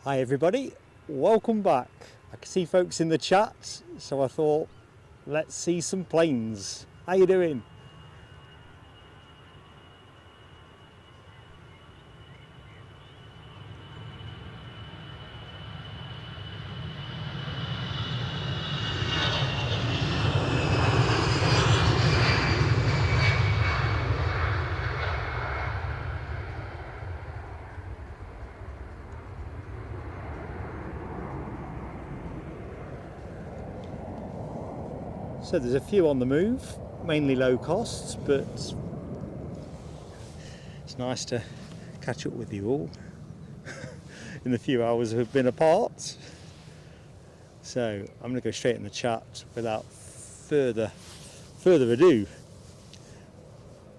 Hi everybody, welcome back. I can see folks in the chat, so I thought let's see some planes. How you doing? So there's a few on the move, mainly low costs, but it's nice to catch up with you all in the few hours we've been apart. So I'm going to go straight in the chat without further ado.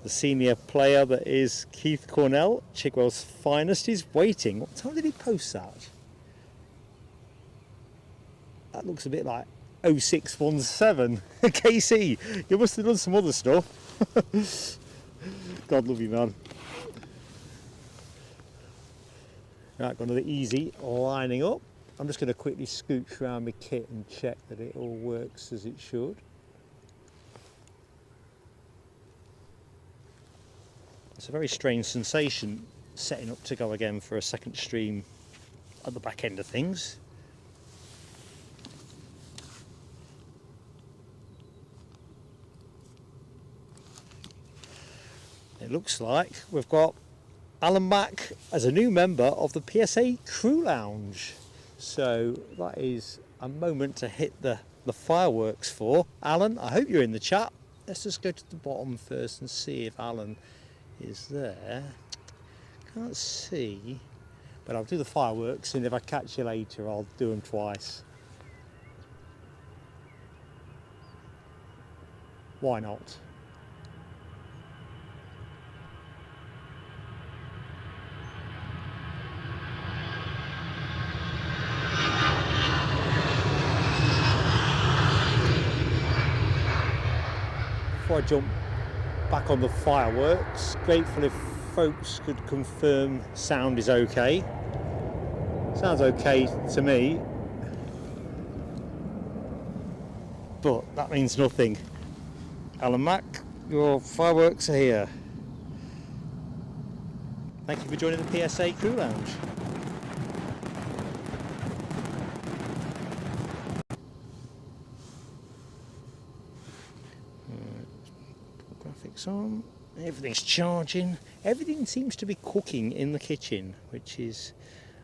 The senior player that is Keith Cornell, Chigwell's finest, is waiting. What time did he post that? That looks a bit like 0617. KC, you must have done some other stuff. God love you, man. Right, got another easy lining up. I'm just going to quickly scooch around my kit and check that it all works as it should. It's a very strange sensation setting up to go again for a second stream at the back end of things. It looks like we've got Alan back as a new member of the PSA Crew Lounge. So that is a moment to hit the fireworks for. Alan, I hope you're in the chat. Let's just go to the bottom first and see if Alan is there. Can't see, but I'll do the fireworks, and if I catch you later I'll do them twice. Why not? Before I jump back on the fireworks, grateful if folks could confirm sound is okay. Sounds okay to me, but that means nothing. Alan Mack, your fireworks are here. Thank you for joining the PSA Crew Lounge. Graphics on. Everything's charging. Everything seems to be cooking in the kitchen, which is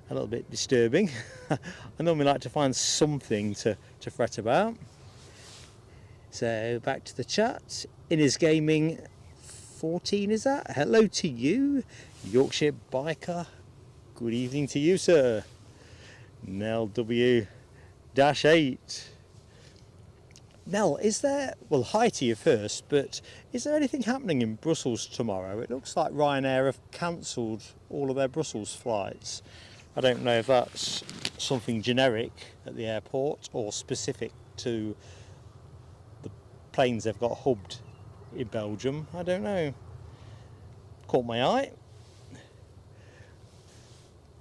a little bit disturbing. I normally like to find something to fret about. So back to the chat. Innes Gaming 14, is that? Hello to you. Yorkshire Biker. Good evening to you, sir. Nell W-8. Nell, is there, well, hi to you first, but is there anything happening in Brussels tomorrow? It looks like Ryanair have cancelled all of their Brussels flights. I don't know if that's something generic at the airport or specific to the planes they've got hubbed in Belgium. I don't know. Caught my eye.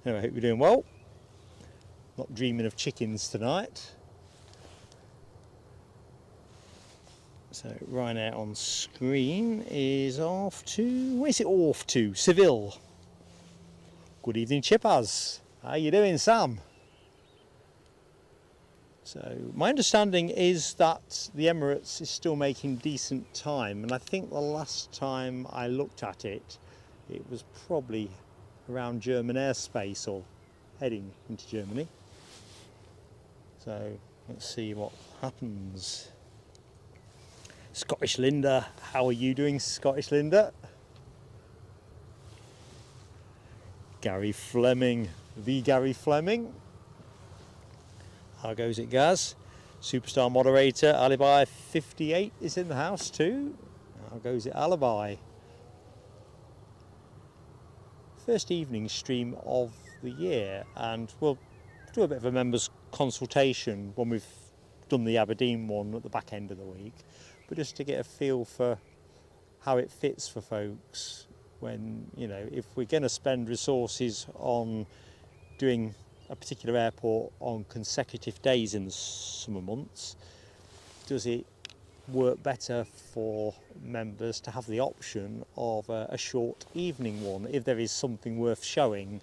Anyway, I hope you're doing well. Not dreaming of chickens tonight. So Ryanair on screen is off to, where is it off to? Seville. Good evening, Chippers. How you doing, Sam? So my understanding is that the Emirates is still making decent time, and I think the last time I looked at it, it was probably around German airspace or heading into Germany. So let's see what happens. Scottish Linda, how are you doing, Scottish Linda? Gary Fleming, the Gary Fleming. How goes it, Gaz? Superstar moderator, Alibi 58 is in the house too. How goes it, Alibi? First evening stream of the year, and we'll do a bit of a members consultation when we've done the Aberdeen one at the back end of the week. But just to get a feel for how it fits for folks when, you know, if we're going to spend resources on doing a particular airport on consecutive days in the summer months, does it work better for members to have the option of a short evening one if there is something worth showing?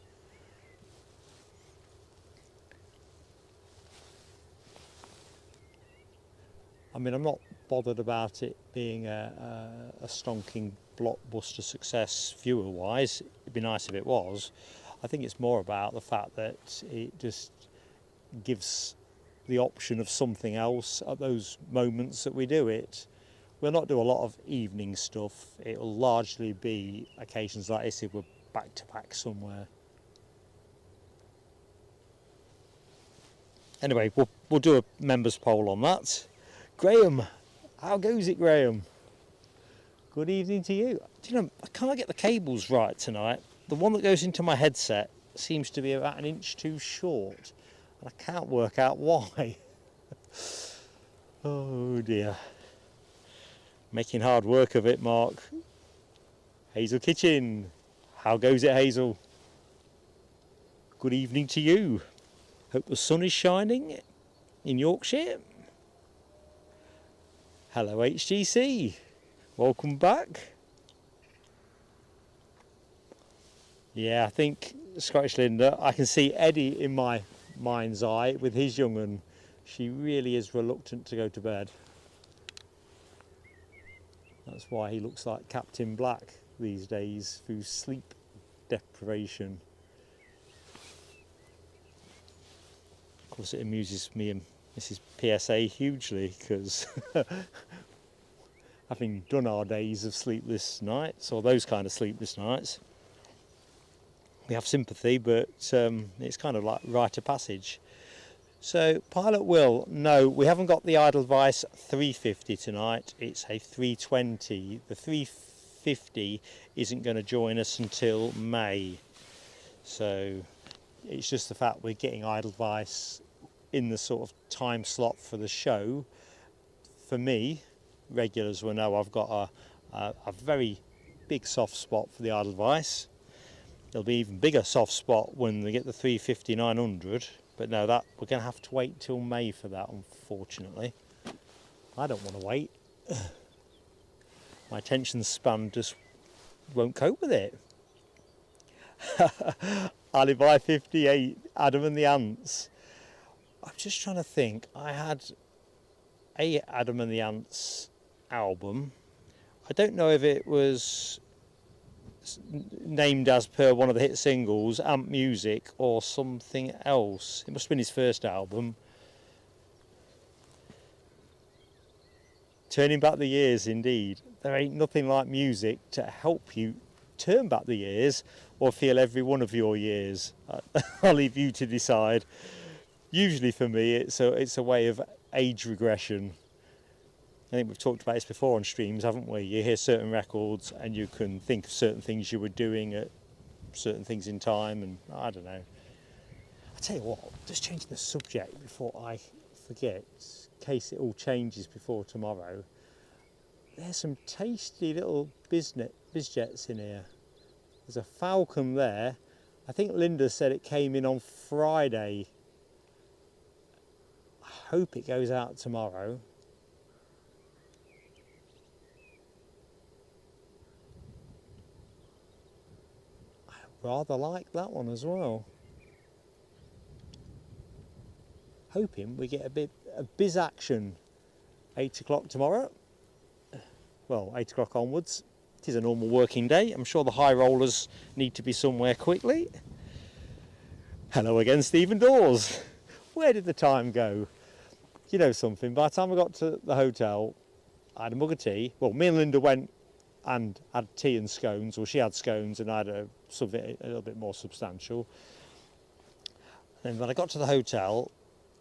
I mean, I'm not bothered about it being a stonking blockbuster success viewer wise. It'd be nice if it was. I think it's more about the fact that it just gives the option of something else at those moments that we do it. We'll not do a lot of evening stuff. It'll largely be occasions like this if we're back to back somewhere. Anyway, we'll do a members poll on that. Graham, how goes it, Graham? Good evening to you. Do you know, I can't get the cables right tonight. The one that goes into my headset seems to be about an inch too short, and I can't work out why. Oh dear. Making hard work of it, Mark. Hazel Kitchen, how goes it, Hazel? Good evening to you. Hope the sun is shining in Yorkshire. Hello HGC, welcome back. Yeah, I think Scottish Linda, I can see Eddie in my mind's eye with his young un. She really is reluctant to go to bed. That's why he looks like Captain Black these days through sleep deprivation. Of course it amuses me and Mrs. PSA hugely because having done our days of sleepless nights, or those kind of sleepless nights, we have sympathy, but it's kind of like rite of passage. So, Pilot Will, no, we haven't got the Edelweiss 350 tonight, it's a 320. The 350 isn't going to join us until May. So, it's just the fact we're getting Edelweiss in the sort of time slot for the show. For me, regulars will know I've got a very big soft spot for the Edelweiss. There'll be even bigger soft spot when they get the 350-900, but no, that we're going to have to wait till May for that, unfortunately. I don't want to wait. My attention span just won't cope with it. Alibi 58, Adam and the Ants. I'm just trying to think. I had a Adam and the Ants album. I don't know if it was named as per one of the hit singles, Ant Music, or something else. It must have been his first album. Turning back the years, indeed. There ain't nothing like music to help you turn back the years or feel every one of your years. I'll leave you to decide. Usually for me it's a way of age regression. I think we've talked about this before on streams, haven't we? You hear certain records and you can think of certain things you were doing at certain things in time, and I don't know. I tell you what, just changing the subject before I forget, in case it all changes before tomorrow. There's some tasty little bizjets in here. There's a Falcon there. I think Linda said it came in on Friday. I hope it goes out tomorrow. I rather like that one as well. Hoping we get a bit of biz action. 8 o'clock tomorrow. Well, 8 o'clock onwards. It is a normal working day. I'm sure the high rollers need to be somewhere quickly. Hello again, Stephen Dawes. Where did the time go? You know something, by the time I got to the hotel, I had a mug of tea. Well, me and Linda went and had tea and scones. Well, she had scones and I had something a little bit more substantial. And when I got to the hotel,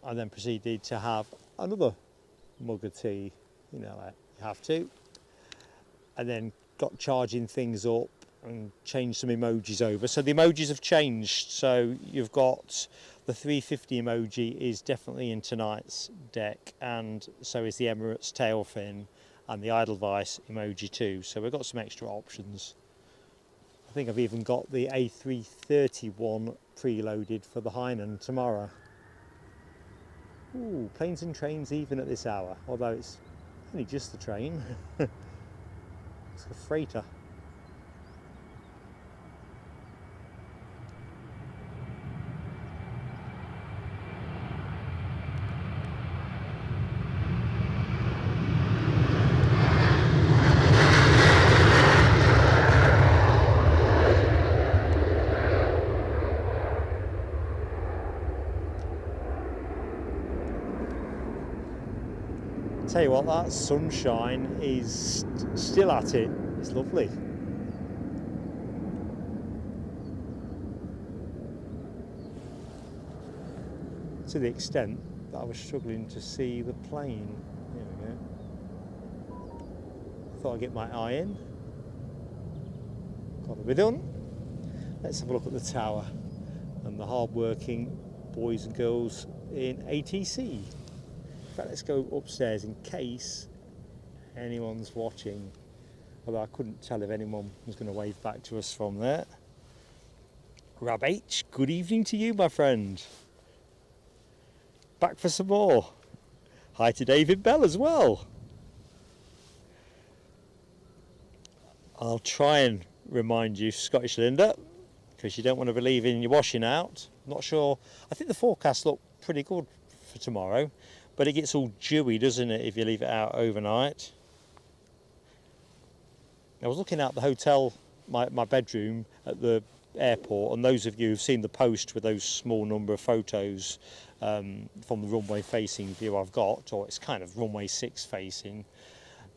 I then proceeded to have another mug of tea. You know, you have to. And then got charging things up and changed some emojis over. So the emojis have changed. So you've got the 350 emoji is definitely in tonight's deck, and so is the Emirates tail fin and the Edelweiss emoji too. So we've got some extra options. I think I've even got the A330 one preloaded for the Hainan tomorrow. Ooh, planes and trains even at this hour, although it's only just the train. It's a freighter. Tell you what, that sunshine is still at it. It's lovely. To the extent that I was struggling to see the plane. There we go. Thought I'd get my eye in. Got to be done. Let's have a look at the tower and the hard-working boys and girls in ATC. Let's go upstairs in case anyone's watching, although I couldn't tell if anyone was going to wave back to us from there. Rab H, good evening to you, my friend. Back for some more. Hi to David Bell as well. I'll try and remind you, Scottish Linda, because you don't want to be leaving your washing out. Not sure. I think the forecast looked pretty good for tomorrow. But it gets all dewy, doesn't it, if you leave it out overnight? I was looking out the hotel, my bedroom at the airport, and those of you who've seen the post with those small number of photos from the runway facing view I've got, or it's kind of runway 6 facing,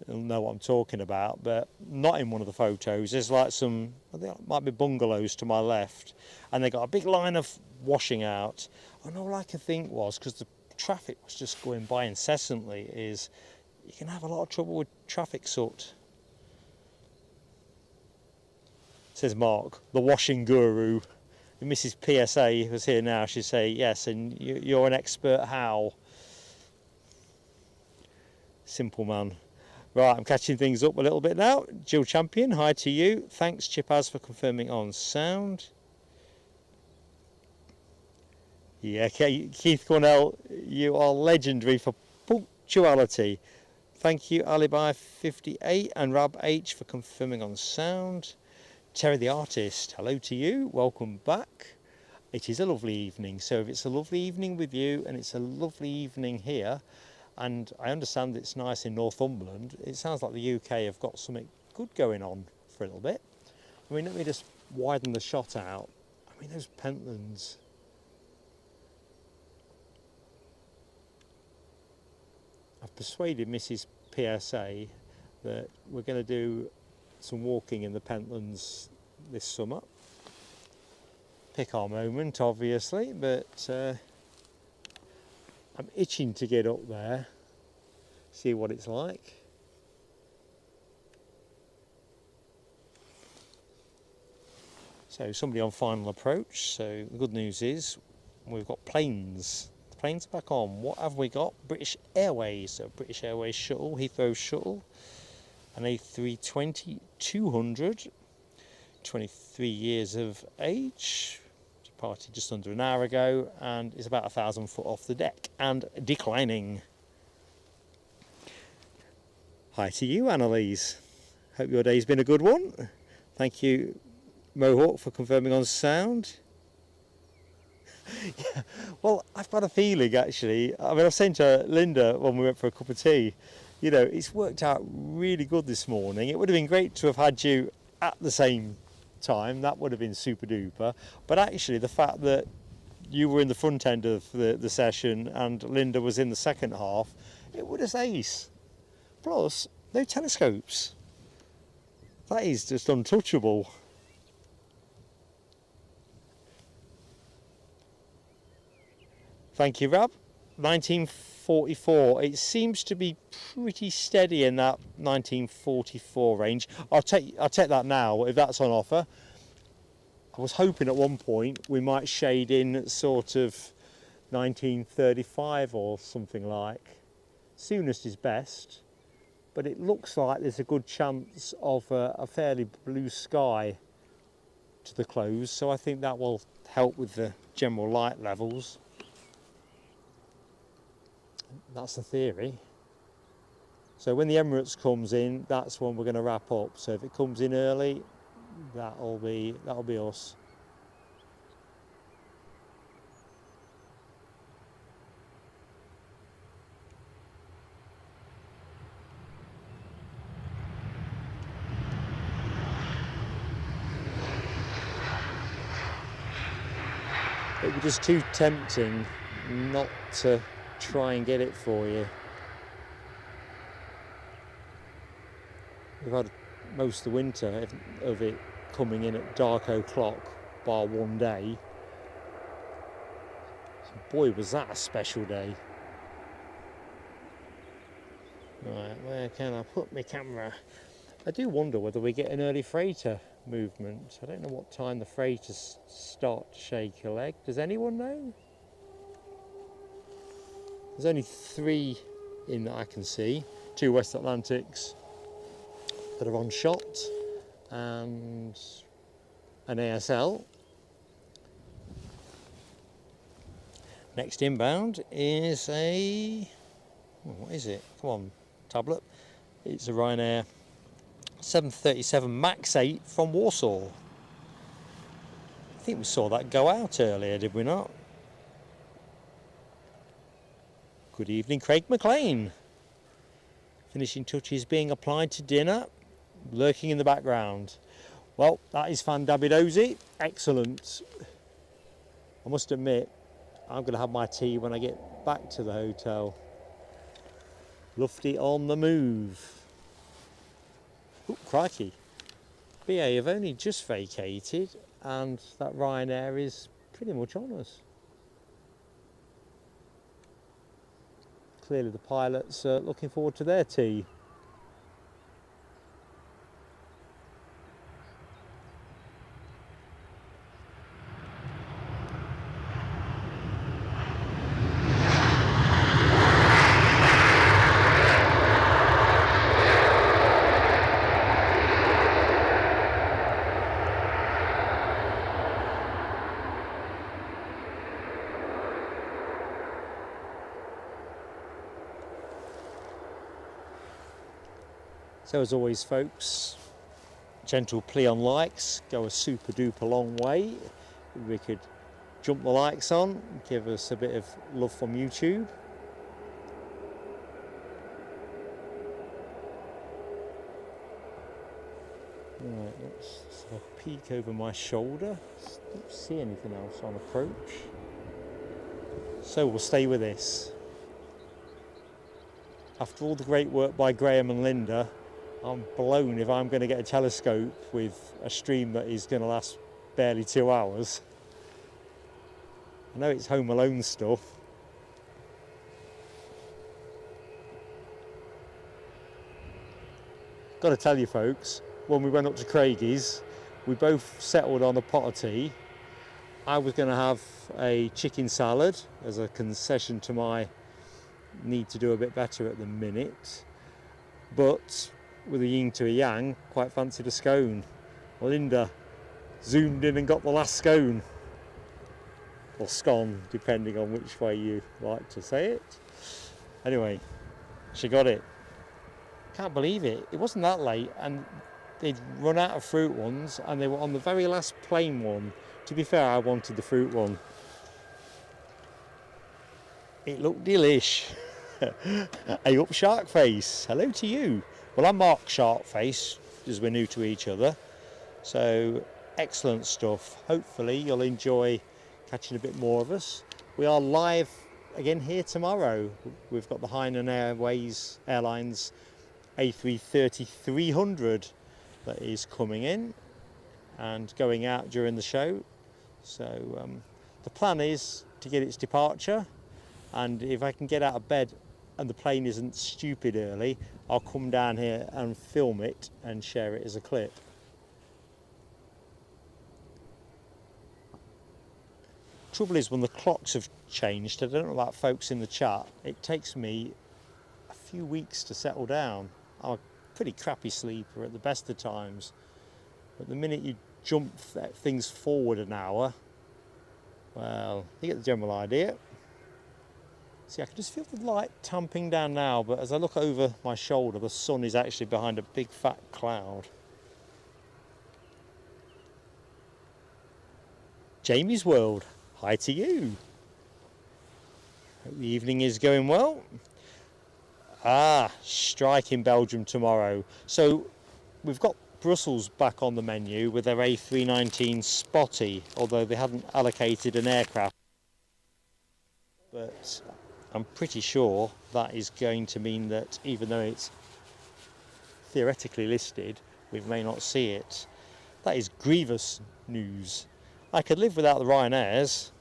you'll know what I'm talking about, but not in one of the photos. There's like some, I think it might be bungalows to my left, and they got a big line of washing out, and all I could think was, because the traffic was just going by incessantly, is you can have a lot of trouble with traffic soot. Says Mark, the washing guru. If Mrs. PSA was here now, she'd say yes, and you're an expert how? Simple man. Right, I'm catching things up a little bit now. Jill Champion, hi to you. Thanks Chipaz for confirming on sound. Yeah, Keith Cornell, you are legendary for punctuality. Thank you, Alibi58 and Rab H for confirming on sound. Terry the Artist, hello to you, welcome back. It is a lovely evening, so if it's a lovely evening with you and it's a lovely evening here, and I understand it's nice in Northumberland, it sounds like the UK have got something good going on for a little bit. I mean, let me just widen the shot out. I mean, those Pentlands. I've persuaded Mrs. PSA that we're going to do some walking in the Pentlands this summer. Pick our moment, obviously, but I'm itching to get up there, see what it's like. So somebody on final approach, so the good news is we've got planes. Planes back on. What have we got? British Airways, so British Airways shuttle, Heathrow shuttle, an A320-200, 23 years of age, departed just under an hour ago, and is about 1,000 foot off the deck and declining. Hi to you, Annalise. Hope your day's been a good one. Thank you, Mohawk, for confirming on sound. Yeah, well, I've got a feeling actually, I mean, I was saying to Linda when we went for a cup of tea, you know, it's worked out really good this morning. It would have been great to have had you at the same time, that would have been super duper, but actually the fact that you were in the front end of the session and Linda was in the second half, it would have ace. Plus, no telescopes. That is just untouchable. Thank you, Rab. 1944. It seems to be pretty steady in that 1944 range. I'll take that now if that's on offer. I was hoping at one point we might shade in sort of 1935 or something like. Soonest is best, but it looks like there's a good chance of a fairly blue sky to the close, so I think that will help with the general light levels. That's the theory. So when the Emirates comes in, that's when we're going to wrap up. So if it comes in early, that'll be us. It was just too tempting not to try and get it for you. We've had most of the winter of it coming in at dark o'clock, bar one day. Boy, was that a special day. Right, where can I put my camera? I do wonder whether we get an early freighter movement. I don't know what time the freighters start to shake a leg. Does anyone know? There's only 3 in that I can see. 2 West Atlantics that are on shot and an ASL. Next inbound is what is it? Come on, tablet. It's a Ryanair 737 MAX 8 from Warsaw. I think we saw that go out earlier, did we not? Good evening, Craig McLean. Finishing touches being applied to dinner, lurking in the background. Well, that is fandabidozy. Excellent. I must admit, I'm going to have my tea when I get back to the hotel. Lufty on the move. Oh, crikey. BA have only just vacated and that Ryanair is pretty much on us. Clearly the pilots are looking forward to their tea. So as always folks, gentle plea on likes go a super duper long way. We could jump the likes on, give us a bit of love from YouTube. Right, let's have a peek over my shoulder. Don't see anything else on approach. So we'll stay with this. After all the great work by Graham and Linda, I'm blown if I'm going to get a telescope with a stream that is going to last barely 2 hours. I know it's Home Alone stuff. Got to tell you folks, when we went up to Craigie's, we both settled on a pot of tea. I was going to have a chicken salad as a concession to my need to do a bit better at the minute, but with a yin to a yang, quite fancied a scone. Linda zoomed in and got the last scone, or scone, depending on which way you like to say it. Anyway, she got it. Can't believe it. It wasn't that late, and they'd run out of fruit ones, and they were on the very last plain one. To be fair, I wanted the fruit one. It looked delish. Hey up, Sharkface. Hello to you. Well, I'm Mark Sharkface, as we're new to each other. So, excellent stuff. Hopefully you'll enjoy catching a bit more of us. We are live again here tomorrow. We've got the Hainan Airlines A330-300 that is coming in and going out during the show. So the plan is to get its departure, and if I can get out of bed and the plane isn't stupid early, I'll come down here and film it and share it as a clip. Trouble is, when the clocks have changed, I don't know about folks in the chat, it takes me a few weeks to settle down. I'm a pretty crappy sleeper at the best of times, but the minute you jump things forward an hour. Well, you get the general idea. See, I can just feel the light tamping down now, but as I look over my shoulder, the sun is actually behind a big fat cloud. Jamie's World, hi to you. Hope the evening is going well. Strike in Belgium tomorrow. So we've got Brussels back on the menu with their A319 Spotty, although they hadn't allocated an aircraft. But I'm pretty sure that is going to mean that even though it's theoretically listed, we may not see it. That is grievous news. I could live without the Ryanairs.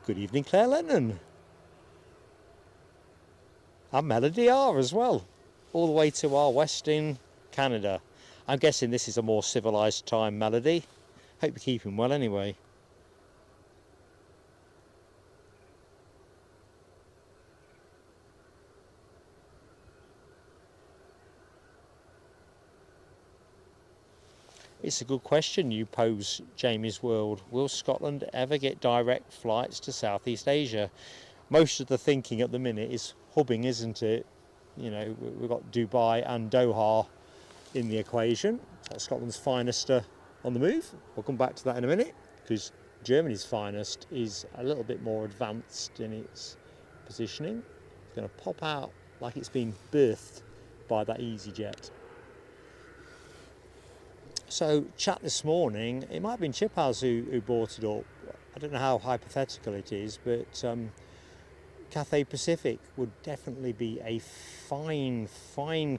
Good evening, Claire Lennon. And Melody R as well, all the way to our west in Canada. I'm guessing this is a more civilised time, Melody. Hope you're keeping well anyway. It's a good question you pose, Jamie's World. Will Scotland ever get direct flights to Southeast Asia? Most of the thinking at the minute is hubbing, isn't it? You know, we've got Dubai and Doha in the equation. That's Scotland's finest on the move. We'll come back to that in a minute, because Germany's finest is a little bit more advanced in its positioning. It's going to pop out like it's been birthed by that EasyJet. So, chat this morning, it might have been Chiphouse who brought it up. I don't know how hypothetical it is, but Cathay Pacific would definitely be a fine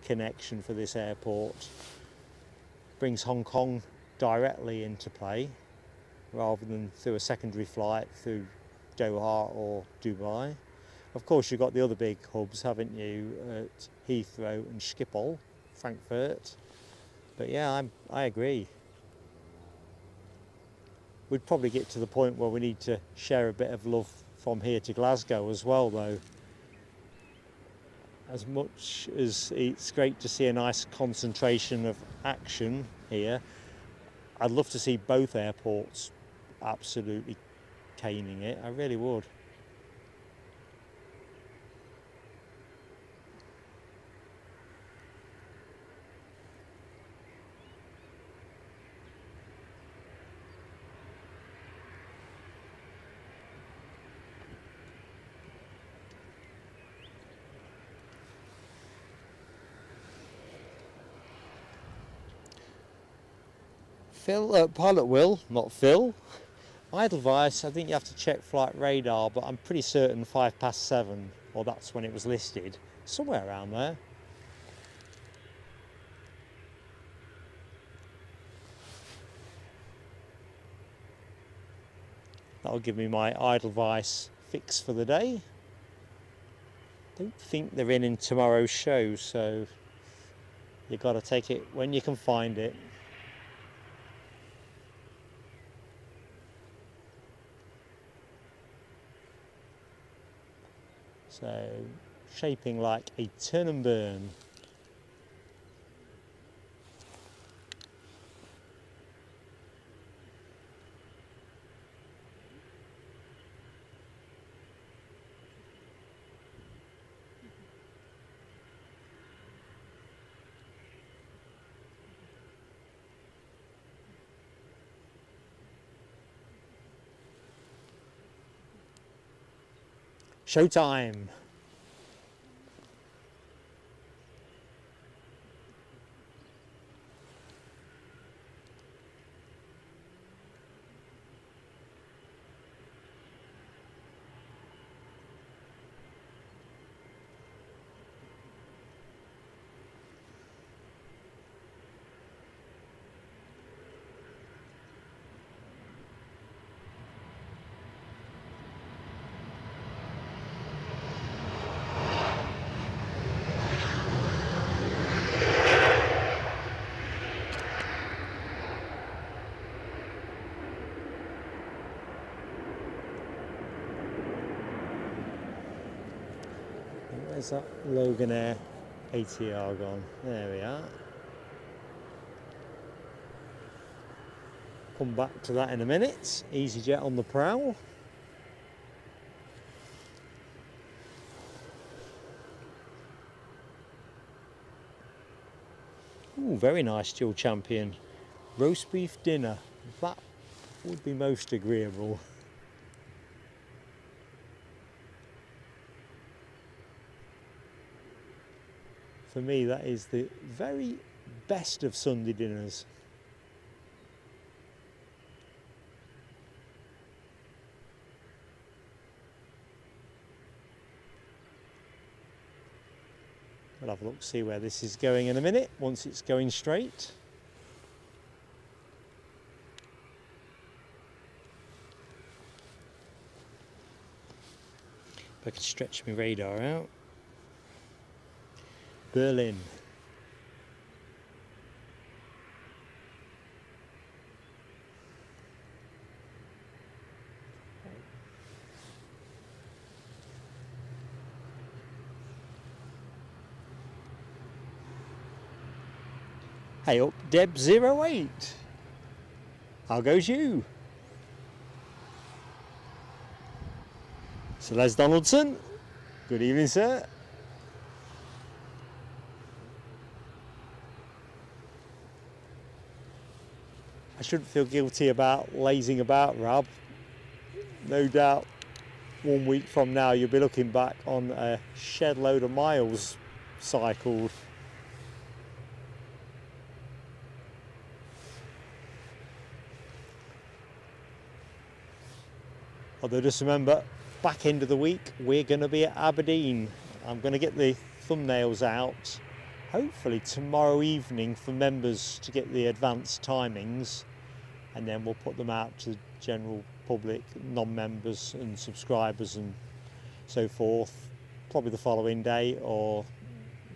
connection for this airport. Brings Hong Kong directly into play, rather than through a secondary flight through Doha or Dubai. Of course, you've got the other big hubs, haven't you, at Heathrow and Schiphol, Frankfurt. But yeah, I agree. We'd probably get to the point where we need to share a bit of love from here to Glasgow as well, though. As much as it's great to see a nice concentration of action here, I'd love to see both airports absolutely caning it. I really would. Pilot Will, not Phil. Edelweiss, I think you have to check flight radar, but I'm pretty certain 7:05, or that's when it was listed, somewhere around there. That'll give me my Edelweiss fix for the day. Don't think they're in tomorrow's show, so you've got to take it when you can find it. So, shaping like a turn and burn. Showtime! Where's that Logan Air ATR gone? There we are. Come back to that in a minute. EasyJet on the prowl. Ooh, very nice dual champion. Roast beef dinner. That would be most agreeable. For me, that is the very best of Sunday dinners. We'll have a look, see where this is going in a minute, once it's going straight. If I could stretch my radar out. Berlin. Hey up, Deb08. How goes you? So Les Donaldson. Good evening, sir. I shouldn't feel guilty about lazing about, Rob. No doubt 1 week from now you'll be looking back on a shed load of miles cycled. Although just remember, back end of the week we're going to be at Aberdeen. I'm going to get the thumbnails out hopefully tomorrow evening for members to get the advanced timings, and then we'll put them out to the general public, non-members and subscribers and so forth, probably the following day or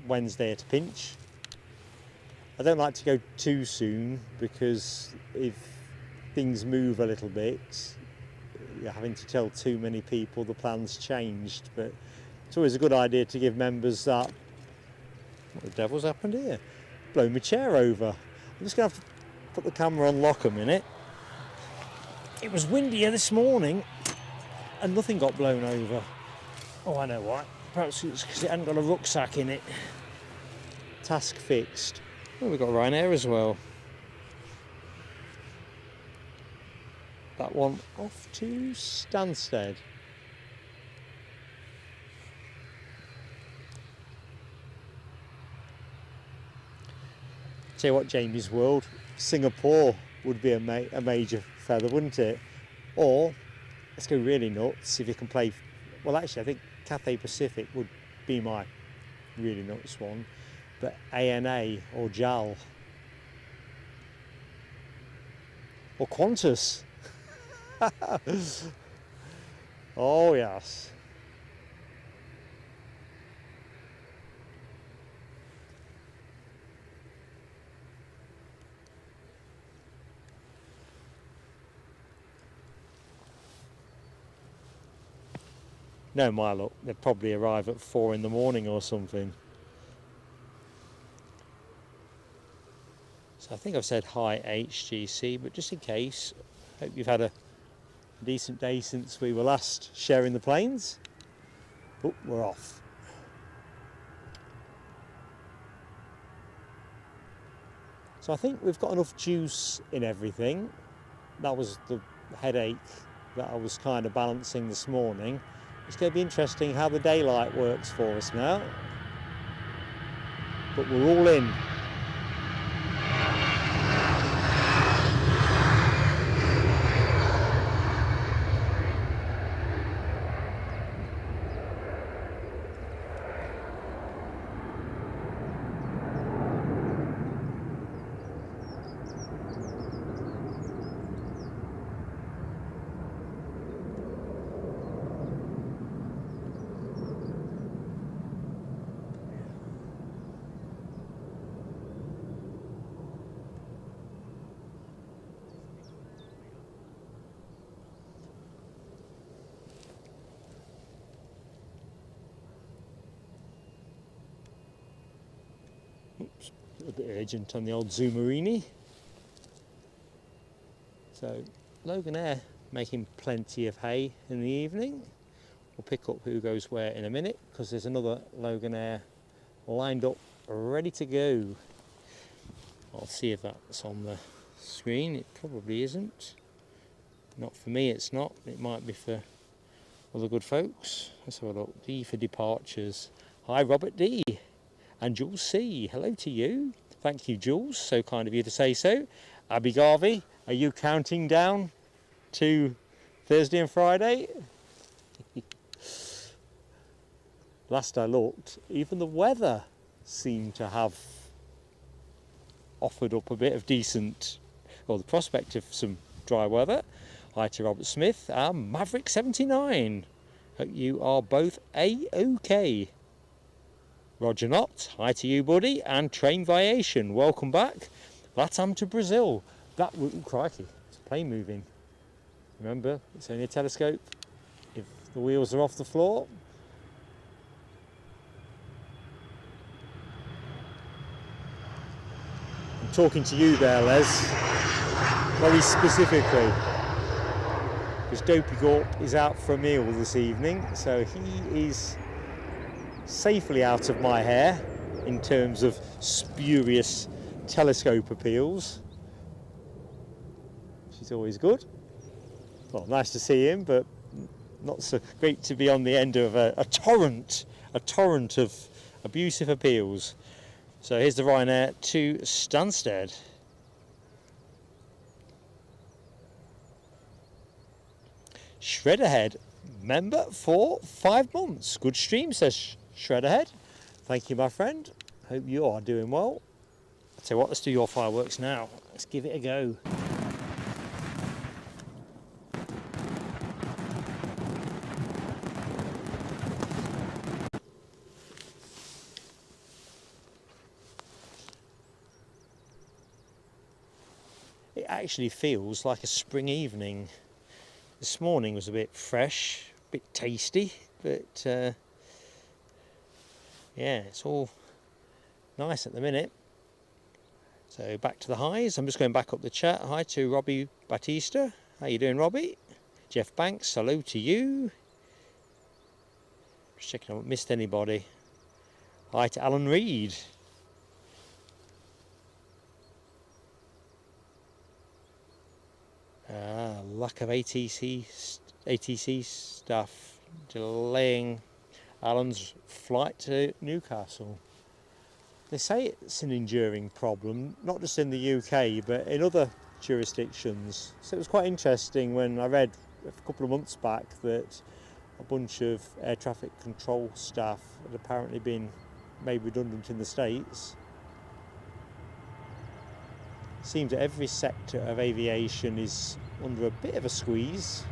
Wednesday at a pinch. I don't like to go too soon, because if things move a little bit, you're having to tell too many people the plan's changed. But it's always a good idea to give members that. What the devil's happened here? Blow my chair over. I'm just going to have to put the camera on lock a minute. It was windier this morning and nothing got blown over. Oh, I know why. Perhaps it's because it hadn't got a rucksack in it. Task fixed. Oh, we've got Ryanair as well. That one off to Stansted. Tell you what, Jamie's World, Singapore would be a major feather, wouldn't it? Or let's go really nuts if you can play. Well, actually, I think Cathay Pacific would be my really nuts one, but ANA or JAL or Qantas. Oh yes. No, my luck, they'd probably arrive at 4 in the morning or something. So I think I've said hi HGC, but just in case, hope you've had a decent day since we were last sharing the planes. Oh, we're off. So I think we've got enough juice in everything. That was the headache that I was kind of balancing this morning. It's going to be interesting how the daylight works for us now. But we're all in. A bit urgent on the old Zoomerini. So Loganair making plenty of hay in the evening. We'll pick up who goes where in a minute because there's another Loganair lined up ready to go. I'll see if that's on the screen. It probably isn't. Not for me, it's not. It might be for other good folks. Let's have a look. D for departures. Hi Robert D and Jules C. Hello to you. Thank you, Jules. So kind of you to say so. Abby Garvey, are you counting down to Thursday and Friday? Last I looked, even the weather seemed to have offered up a bit of decent, or the prospect of some dry weather. Hi to Robert Smith and Maverick 79. Hope you are both A-OK. Roger Knott, hi to you buddy, and Train Aviation, welcome back. Latam to Brazil. That would, oh, crikey, it's a plane moving. Remember, it's only a telescope. If the wheels are off the floor. I'm talking to you there, Les, very specifically. Because Dopey Gorp is out for a meal this evening, so he is safely out of my hair in terms of spurious telescope appeals. She's always good. Well, nice to see him, but not so great to be on the end of a torrent of abusive appeals. So here's the Ryanair to Stansted. Shredderhead member for 5 months. Good stream, says Shredderhead. Thank you, my friend. Hope you are doing well. I'll tell you what, let's do your fireworks now. Let's give it a go. It actually feels like a spring evening. This morning was a bit fresh, a bit tasty, but yeah, it's all nice at the minute. So back to the highs. I'm just going back up the chat. Hi to Robbie Batista. How you doing, Robbie? Jeff Banks, hello to you. Just checking I haven't missed anybody. Hi to Alan Reed. Lack of ATC staff delaying Alan's flight to Newcastle. They say it's an enduring problem, not just in the UK, but in other jurisdictions. So it was quite interesting when I read a couple of months back that a bunch of air traffic control staff had apparently been made redundant in the States. It seems that every sector of aviation is under a bit of a squeeze.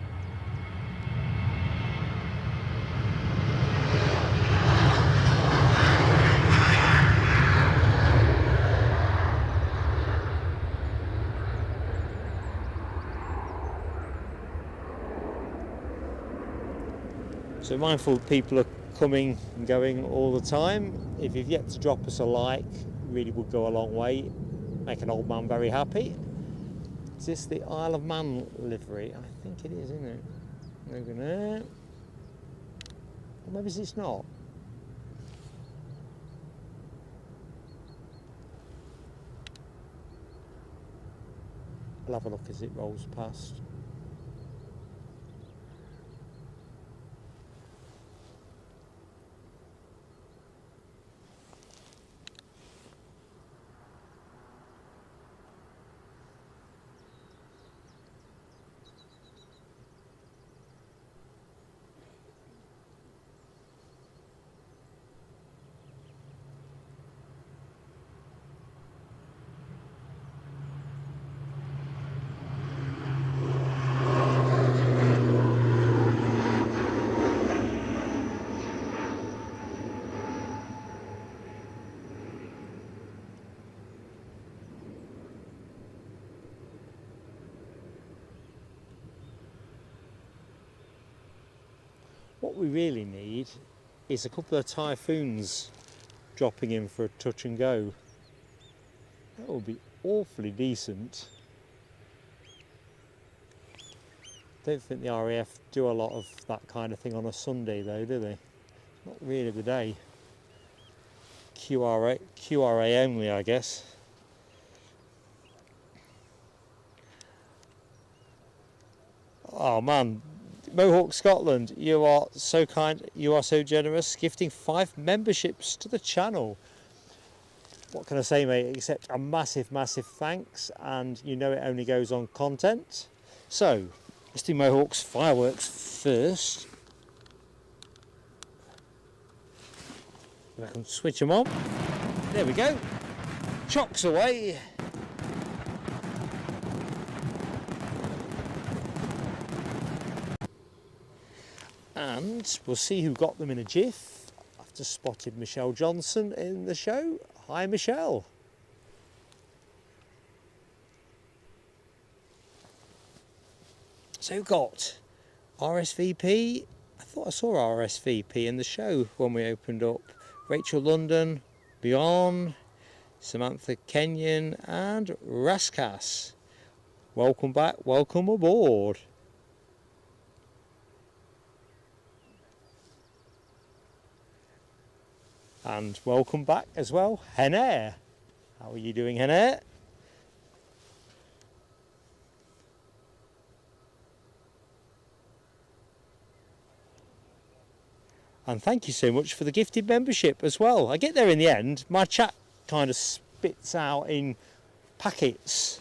So mindful people are coming and going all the time. If you've yet to drop us a like, really would go a long way. Make an old man very happy. Is this the Isle of Man livery? I think it is, isn't it? Or maybe it's not. I'll have a look as it rolls past. What we really need is a couple of typhoons dropping in for a touch and go. That would be awfully decent. Don't think the RAF do a lot of that kind of thing on a Sunday though, do they? Not really the day. QRA only, I guess. Oh man, Mohawk Scotland, you are so kind, you are so generous, gifting 5 memberships to the channel. What can I say, mate, except a massive, massive thanks, and you know it only goes on content. So, let's do Mohawk's fireworks first. If I can switch them on. There we go. Chocks away. And we'll see who got them in a jiff. I've just spotted Michelle Johnson in the show. Hi, Michelle. So got RSVP. I thought I saw RSVP in the show when we opened up. Rachel London, Bjorn, Samantha Kenyon and Raskas. Welcome back, welcome aboard. And welcome back as well, Henair. How are you doing, Henair? And thank you so much for the gifted membership as well. I get there in the end, my chat kind of spits out in packets.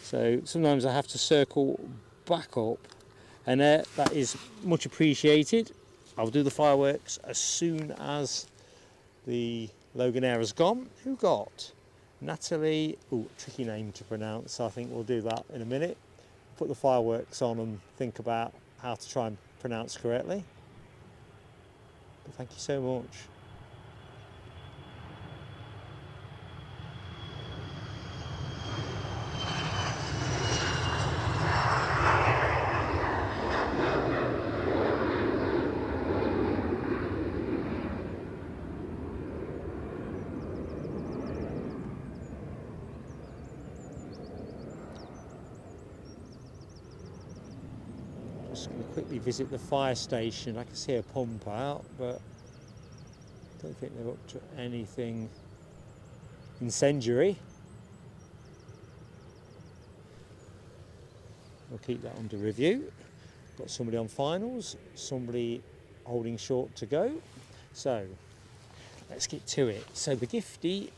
So sometimes I have to circle back up, and that is much appreciated. I'll do the fireworks as soon as the Loganair has gone. Who got? Natalie, ooh, tricky name to pronounce, so I think we'll do that in a minute. Put the fireworks on and think about how to try and pronounce correctly. But thank you so much. Just going to quickly visit the fire station. I can see a pump out, but I don't think they're up to anything incendiary. We'll keep that under review. Got somebody on finals, somebody holding short to go. So let's get to it. So the giftie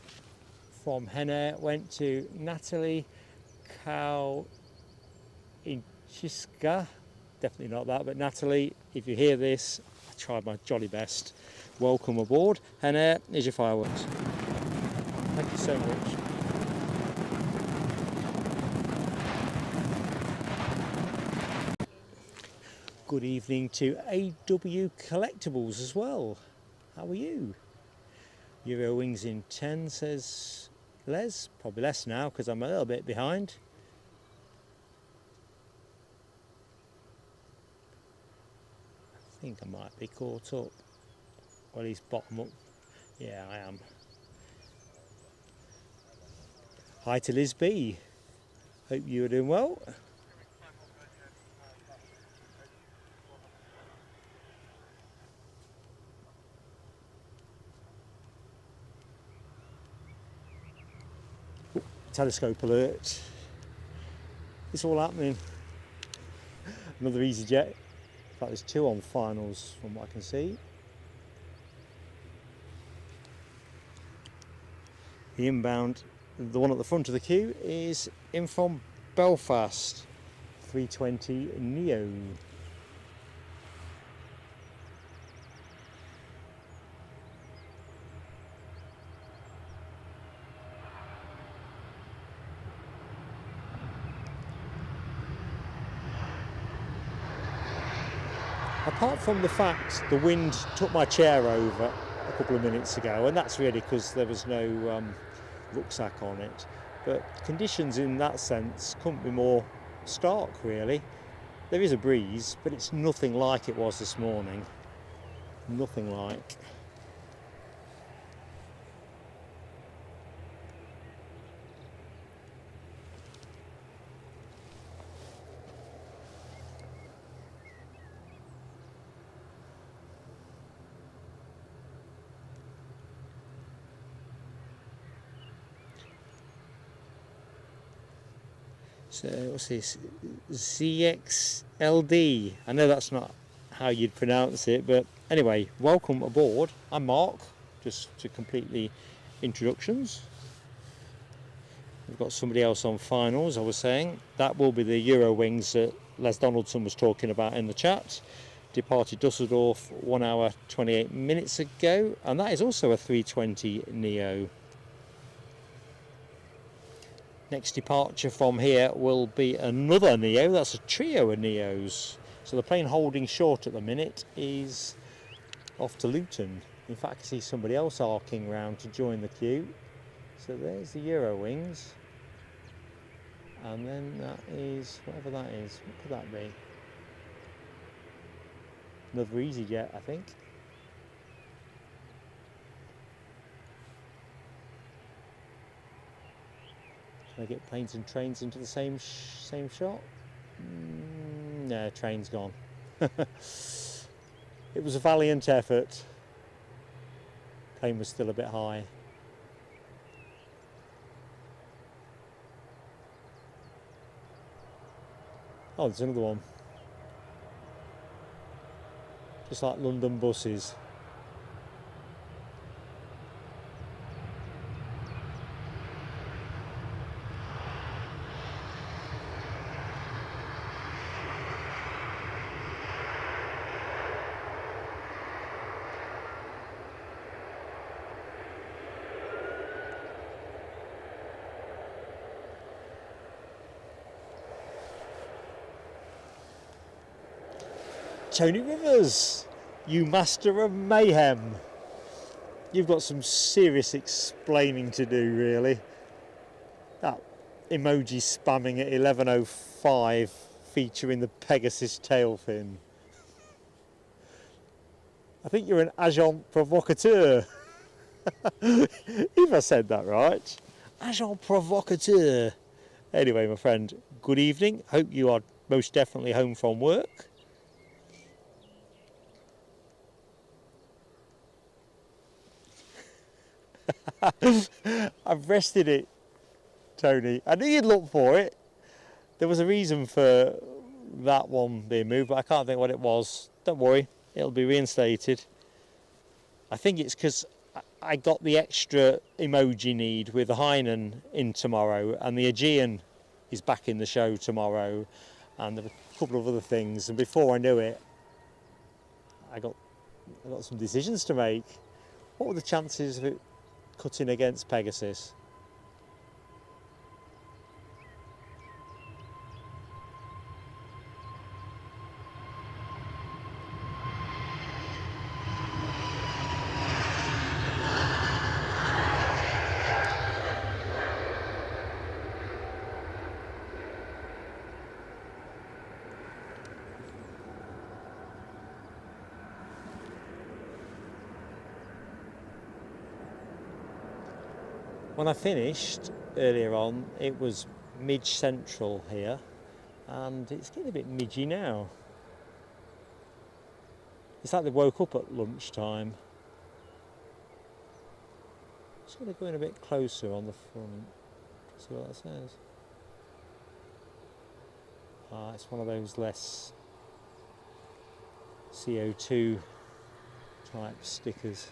from Henair went to Natalie Kauinchiska. Definitely not that, but Natalie, if you hear this, I tried my jolly best. Welcome aboard. Henair, here's your fireworks. Thank you so much. Good evening to AW Collectibles as well. How are you? Euro Wings in 10, says Les. Probably less now because I'm a little bit behind. I think I might be caught up. Well, he's bottom up. Yeah, I am. Hi to Liz B. Hope you are doing well. Ooh, telescope alert. It's all happening. Another EasyJet. In fact, there's 2 on finals from what I can see. The inbound, the one at the front of the queue, is in from Belfast, 320 Neo. Apart from the fact the wind took my chair over a couple of minutes ago, and that's really because there was no rucksack on it, but conditions in that sense couldn't be more stark really. There is a breeze, but it's nothing like it was this morning. Nothing like. So what's this? ZXLD. I know that's not how you'd pronounce it, but anyway, welcome aboard. I'm Mark, just to complete the introductions. We've got somebody else on finals, I was saying. That will be the Eurowings that Les Donaldson was talking about in the chat. Departed Dusseldorf 1 hour 28 minutes ago, and that is also a 320 Neo. Next departure from here will be another Neo. That's a trio of Neos. So the plane holding short at the minute is off to Luton. In fact, I see somebody else arcing round to join the queue. So there's the Eurowings. And then that is, whatever that is, what could that be? Another EasyJet, I think. Can I get planes and trains into the same shot? No, train's gone. It was a valiant effort. Plane was still a bit high. Oh, there's another one. Just like London buses. Tony Rivers, you master of mayhem. You've got some serious explaining to do, really. That emoji spamming at 11:05 featuring the Pegasus tail fin. I think you're an agent provocateur. If I said that right. Agent provocateur. Anyway, my friend, good evening. Hope you are most definitely home from work. I've rested it, Tony. I knew you'd look for it. There was a reason for that one being moved, but I can't think what it was. Don't worry, it'll be reinstated. I think it's because I got the extra emoji need with the Hainan in tomorrow, and the Aegean is back in the show tomorrow, and there were a couple of other things, and before I knew it, I got some decisions to make. What were the chances of it cutting against Pegasus? When I finished earlier on, it was mid-central here, and it's getting a bit midgy now. It's like they woke up at lunchtime. Just going to go in a bit closer on the front, see what that says. It's one of those less CO2 type stickers.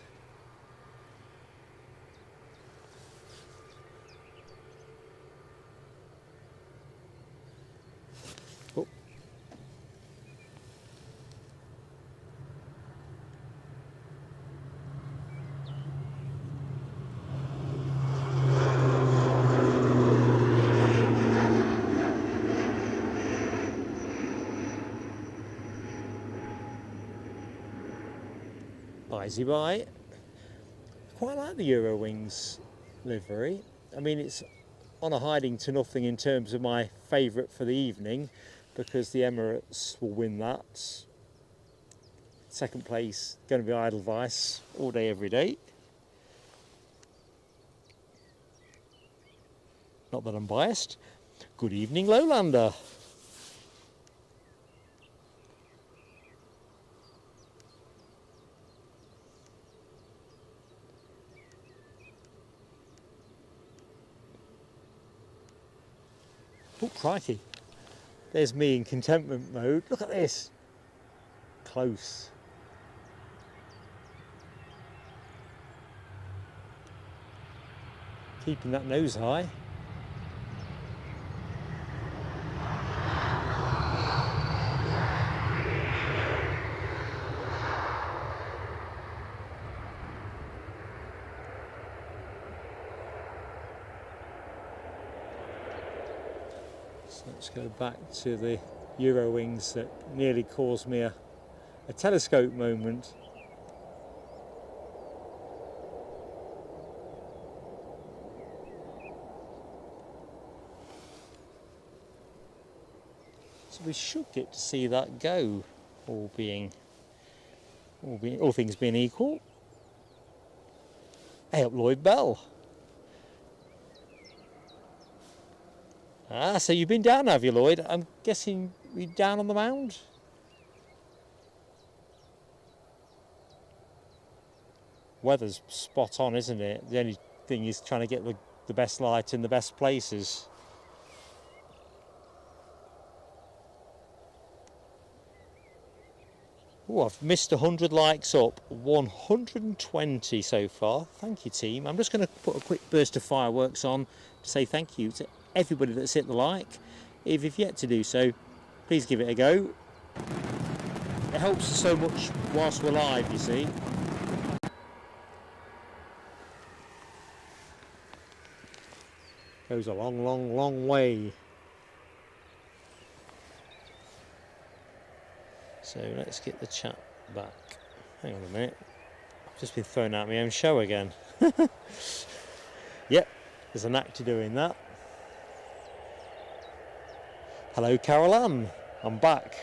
Bye. Quite like the Eurowings livery. I mean, it's on a hiding to nothing in terms of my favourite for the evening, because the Emirates will win that. Second place going to be Edelweiss all day every day. Not that I'm biased. Good evening, Lowlander. Oh, crikey. There's me in contentment mode. Look at this. Close. Keeping that nose high. So let's go back to the Eurowings that nearly caused me a telescope moment. So we should get to see that go, all things being equal. Hey up, Lloyd Bell. Ah, so you've been down, have you, Lloyd? I'm guessing you're down on the mound? Weather's spot on, isn't it? The only thing is trying to get the best light in the best places. Oh, I've missed 100 likes up, 120 so far. Thank you, team. I'm just going to put a quick burst of fireworks on to say thank you to everybody that's hit the like. If you've yet to do so, please give it a go. It helps us so much whilst we're live, you see. Goes a long, long, long way. So let's get the chat back. Hang on a minute. I've just been thrown out my own show again. Yep, there's a knack to doing that. Hello, Carol Ann. I'm back.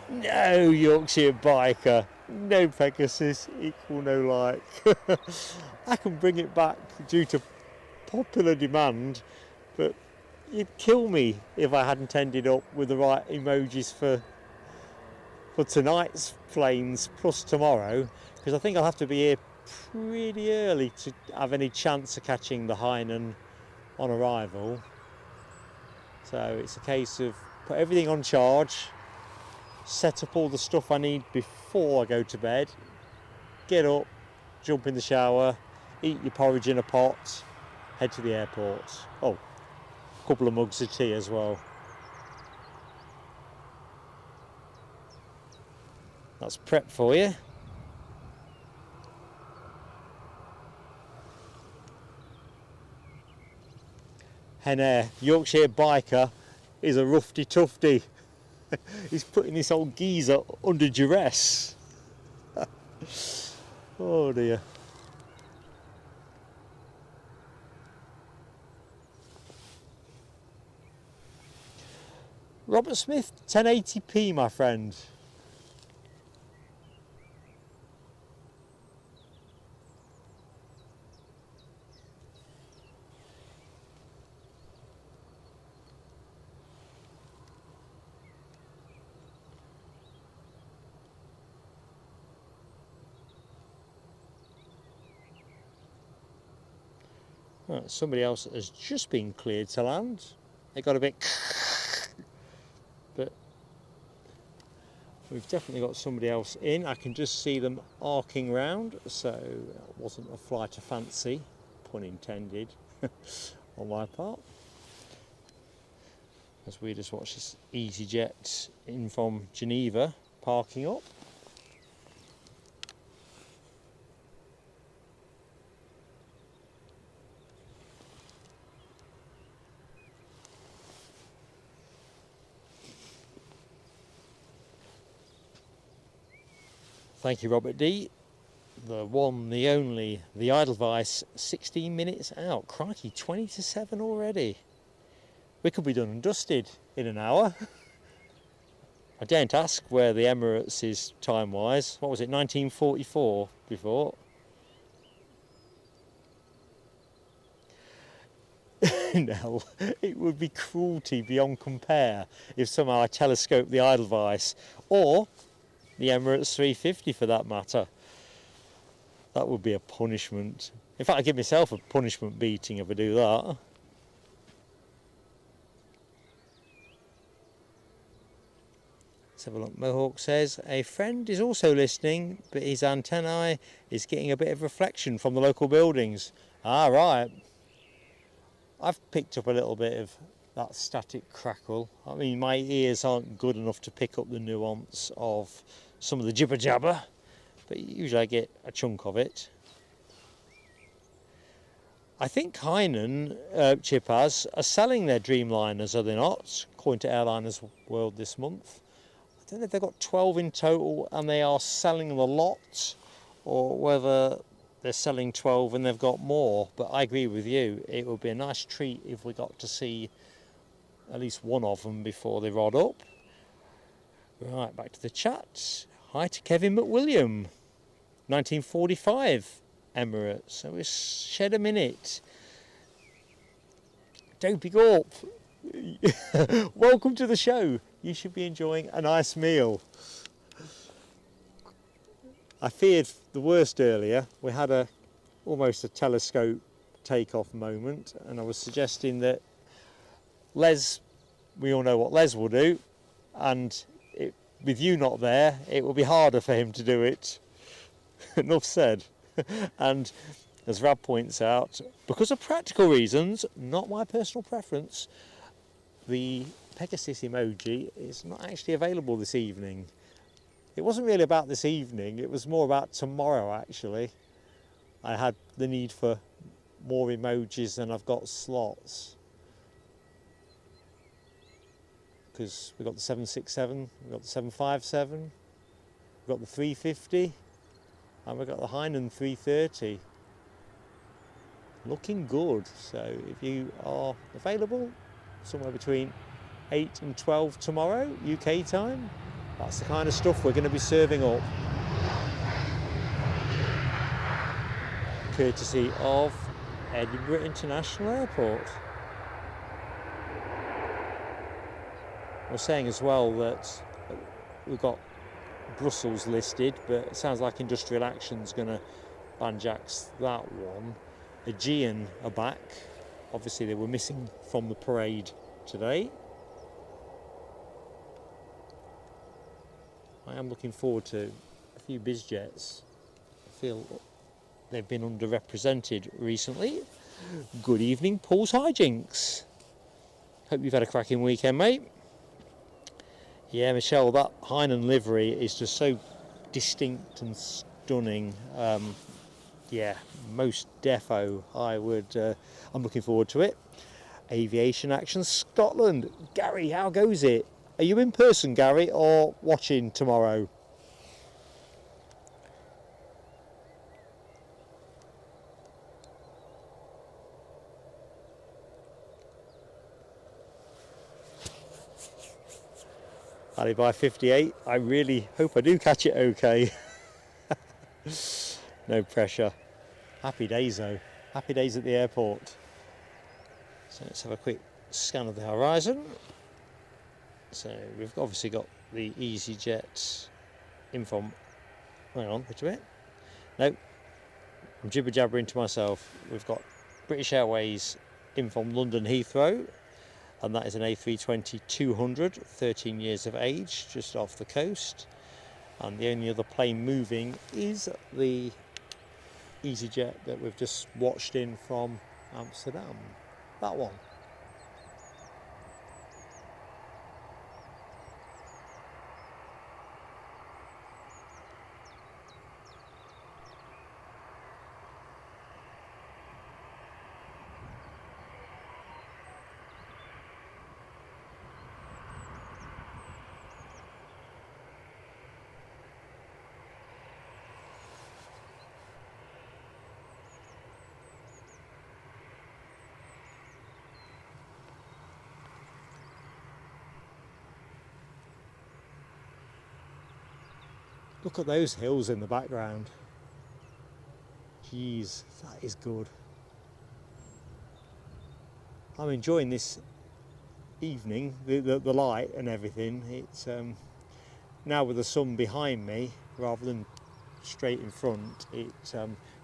No, Yorkshire biker. No Pegasus equal no like. I can bring it back due to popular demand, but you'd kill me if I hadn't ended up with the right emojis for tonight's planes plus tomorrow, because I think I'll have to be here pretty early to have any chance of catching the Hainan on arrival. So it's a case of put everything on charge, set up all the stuff I need before I go to bed, get up, jump in the shower, eat your porridge in a pot, head to the airport. Oh, a couple of mugs of tea as well. That's prep for you. Hen Yorkshire biker is a roughy tufty. He's putting this old geezer under duress. Oh dear. Robert Smith, 1080p, my friend. Right, somebody else has just been cleared to land. They got a bit, but we've definitely got somebody else in. I can just see them arcing round, so that wasn't a flight of fancy, pun intended, on my part. As we just watch this EasyJet in from Geneva parking up. Thank you, Robert D. The one, the only, the Edelweiss, 16 minutes out. Crikey, 20 to 7 already. We could be done and dusted in an hour. I daren't ask where the Emirates is time-wise. What was it, 1944 before? No, it would be cruelty beyond compare if somehow I telescoped the Edelweiss, or the Emirates 350 for that matter. That would be a punishment. In fact, I'd give myself a punishment beating if I do that. Let's have a look. Mohawk says, a friend is also listening, but his antennae is getting a bit of reflection from the local buildings. Ah, right. I've picked up a little bit of that static crackle. I mean, my ears aren't good enough to pick up the nuance of some of the jibber jabber, but usually I get a chunk of it. I think Hainan, Chipaz, are selling their Dreamliners, are they not? According to Airliners World this month. I don't know if they've got 12 in total and they are selling the lot, or whether they're selling 12 and they've got more. But I agree with you, it would be a nice treat if we got to see at least one of them before they rod up. Right, back to the chat. Hi to Kevin McWilliam, 1945 Emirates. So we shed a minute. Dopey Gorp, welcome to the show. You should be enjoying a nice meal. I feared the worst earlier. We had almost a telescope takeoff moment, and I was suggesting that Les, we all know what Les will do, and with you not there, it will be harder for him to do it. Enough said. And as Rab points out, because of practical reasons, not my personal preference, the Pegasus emoji is not actually available this evening. It wasn't really about this evening, it was more about tomorrow actually. I had the need for more emojis than I've got slots. Because we've got the 767, we've got the 757, we've got the 350, and we've got the Hainan 330. Looking good. So if you are available somewhere between 8 and 12 tomorrow, UK time, that's the kind of stuff we're going to be serving up. Courtesy of Edinburgh International Airport. I was saying as well that we've got Brussels listed, but it sounds like Industrial Action's going to banjax that one. Aegean are back. Obviously they were missing from the parade today. I am looking forward to a few bizjets. I feel they've been underrepresented recently. Good evening, Paul's Hijinks. Hope you've had a cracking weekend, mate. Yeah, Michelle, that Hainan livery is just so distinct and stunning. Yeah, most defo. I'm looking forward to it. Aviation Action Scotland. Gary, how goes it? Are you in person, Gary, or watching tomorrow? Alibi 58, I really hope I do catch it okay. No pressure. Happy days though, happy days at the airport. So let's have a quick scan of the horizon. So we've obviously got the EasyJet in from, hang on, wait a minute. No, I'm jibber jabbering to myself. We've got British Airways in from London Heathrow, and that is an A320-200, 13 years of age, just off the coast. And the only other plane moving is the EasyJet that we've just watched in from Amsterdam. That one. Look at those hills in the background. Jeez, that is good. I'm enjoying this evening, the light and everything. It's now with the sun behind me, rather than straight in front, it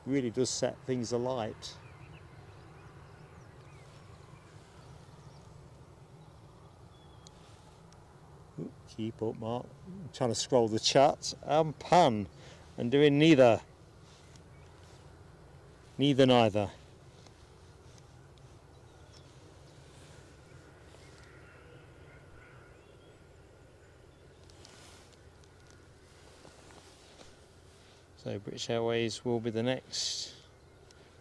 really does set things alight. Ooh, keep up, Mark. I'm trying to scroll the chat. Pan and doing neither. Neither. So British Airways will be the next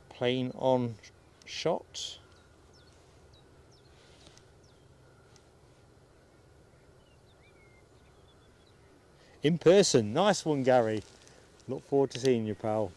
plane on shot. In person, nice one, Gary. Look forward to seeing you, pal.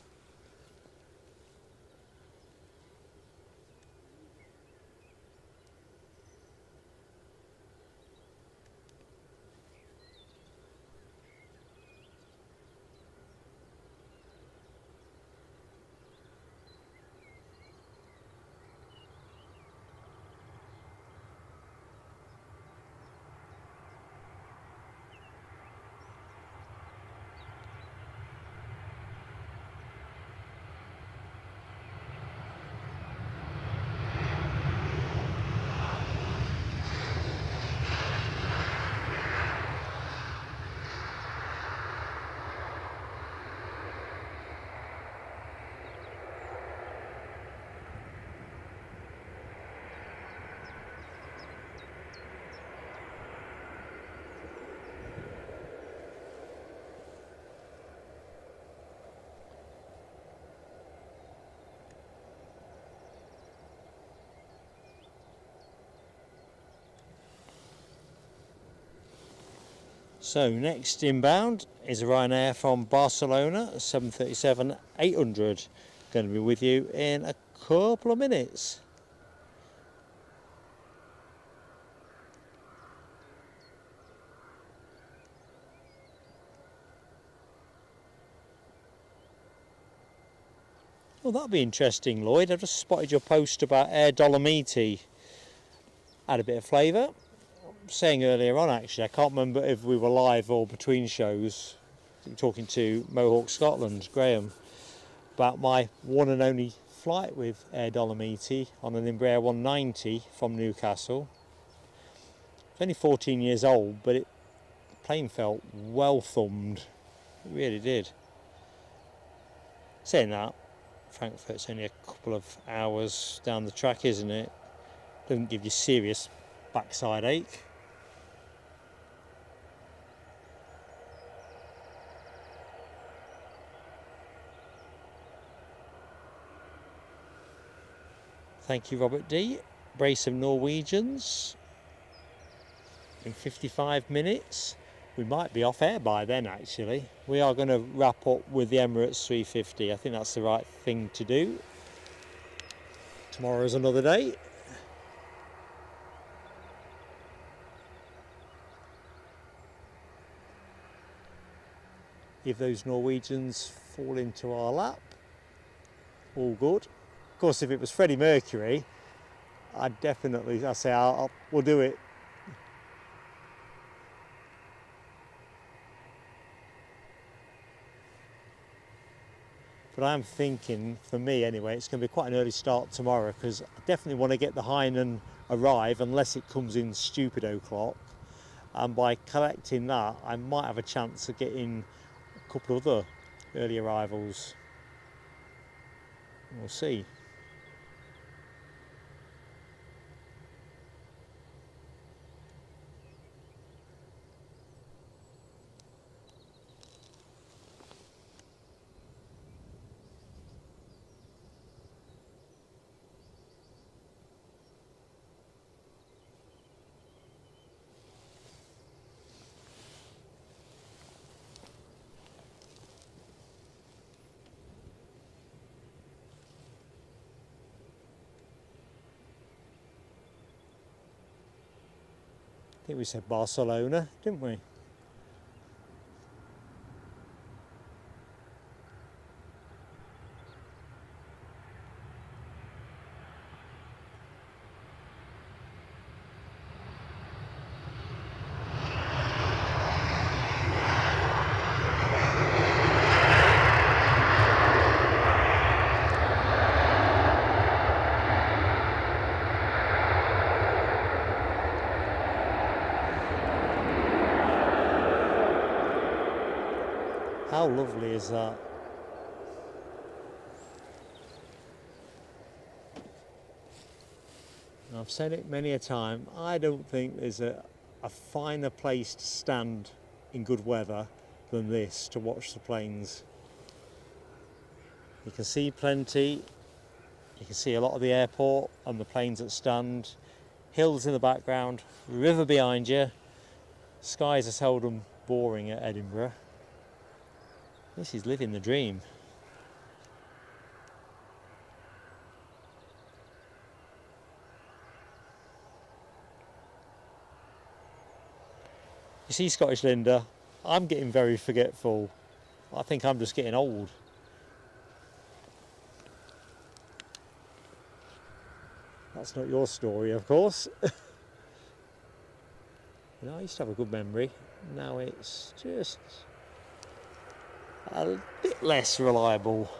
So next inbound is a Ryanair from Barcelona, 737-800. Going to be with you in a couple of minutes. Well, that'll be interesting, Lloyd. I've just spotted your post about Air Dolomiti. Add a bit of flavour. Saying earlier on, actually, I can't remember if we were live or between shows, talking to Mohawk Scotland, Graham, about my one and only flight with Air Dolomiti on an Embraer 190 from Newcastle. It's only 14 years old, but the plane felt well thumbed. It really did. Saying that, Frankfurt's only a couple of hours down the track, isn't it? Doesn't give you serious backside ache. Thank you, Robert D. Brace of Norwegians in 55 minutes. We might be off air by then, actually. We are going to wrap up with the Emirates 350. I think that's the right thing to do. Tomorrow's another day. If those Norwegians fall into our lap, all good. Of course, if it was Freddie Mercury, I'd say we'll do it. But I'm thinking, for me anyway, it's going to be quite an early start tomorrow, because I definitely want to get the Hainan arrive unless it comes in stupid o'clock. And by collecting that, I might have a chance of getting a couple of other early arrivals. We'll see. I think we said Barcelona, didn't we? How lovely is that? And I've said it many a time, I don't think there's a finer place to stand in good weather than this to watch the planes. You can see plenty, you can see a lot of the airport and the planes that stand, hills in the background, river behind you. Skies are seldom boring at Edinburgh. This is living the dream. You see, Scottish Linda, I'm getting very forgetful. I think I'm just getting old. That's not your story, of course. You know, I used to have a good memory. Now it's just a bit less reliable.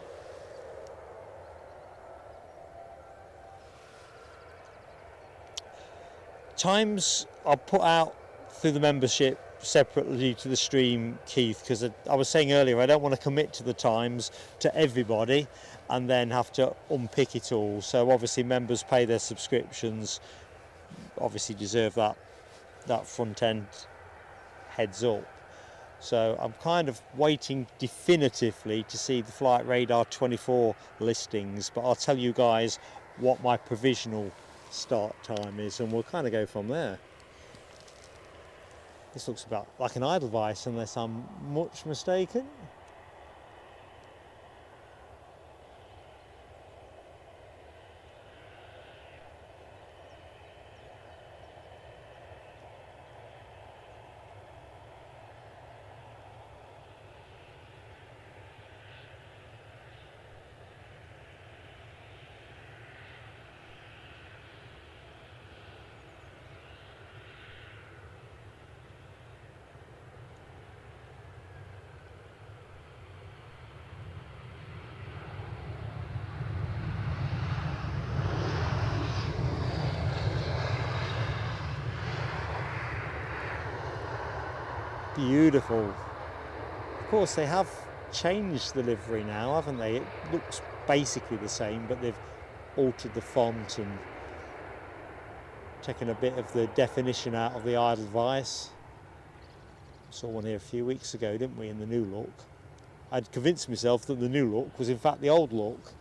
Times are put out through the membership separately to the stream, Keith, because I was saying earlier I don't want to commit to the times to everybody and then have to unpick it all. So obviously members pay their subscriptions, obviously deserve that front end heads up. So I'm kind of waiting definitively to see the Flight Radar 24 listings, but I'll tell you guys what my provisional start time is and we'll kind of go from there. This looks about like an Edelweiss unless I'm much mistaken. Beautiful. Of course they have changed the livery now, haven't they? It looks basically the same, but they've altered the font and taken a bit of the definition out of the Edelweiss. Saw one here a few weeks ago, didn't we, in the new look. I'd convinced myself that the new look was in fact the old look.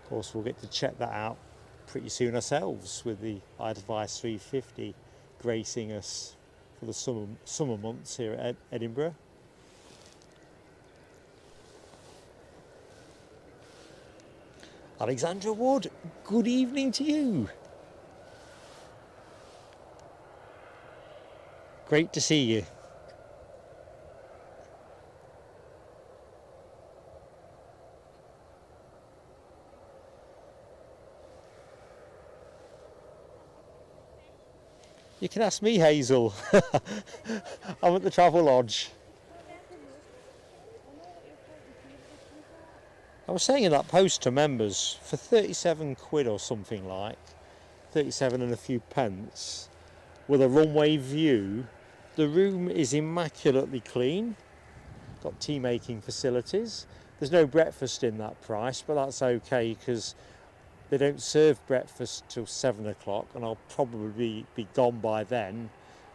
Of course we'll get to check that out pretty soon ourselves with the Edelweiss 350 gracing us for the summer months here at Edinburgh. Alexandra Wood, good evening to you. Great to see you. You can ask me, Hazel. I'm at the Travel Lodge. I was saying in that post to members, for 37 quid or something like, 37 and a few pence, with a runway view, the room is immaculately clean, got tea making facilities. There's no breakfast in that price, but that's okay because they don't serve breakfast till 7 o'clock and I'll probably be gone by then.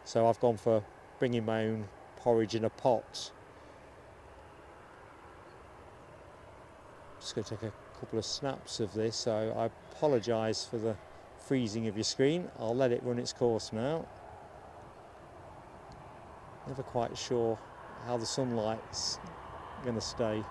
So I've gone for bringing my own porridge in a pot. Just going to take a couple of snaps of this, so I apologise for the freezing of your screen. I'll let it run its course now. Never quite sure how the sunlight's going to stay.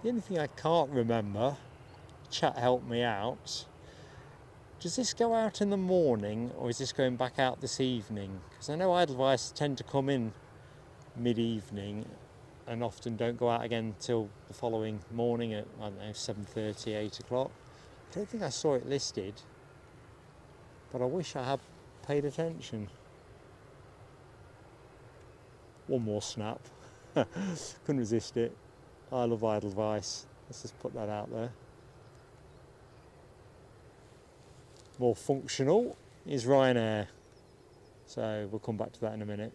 The only thing I can't remember, chat helped me out, does this go out in the morning or is this going back out this evening? Because I know Edelweiss tend to come in mid-evening and often don't go out again until the following morning at, I don't know, 7:30, 8 o'clock. I don't think I saw it listed, but I wish I had paid attention. One more snap. Couldn't resist it. I love Edelweiss. Let's just put that out there. More functional is Ryanair. So we'll come back to that in a minute.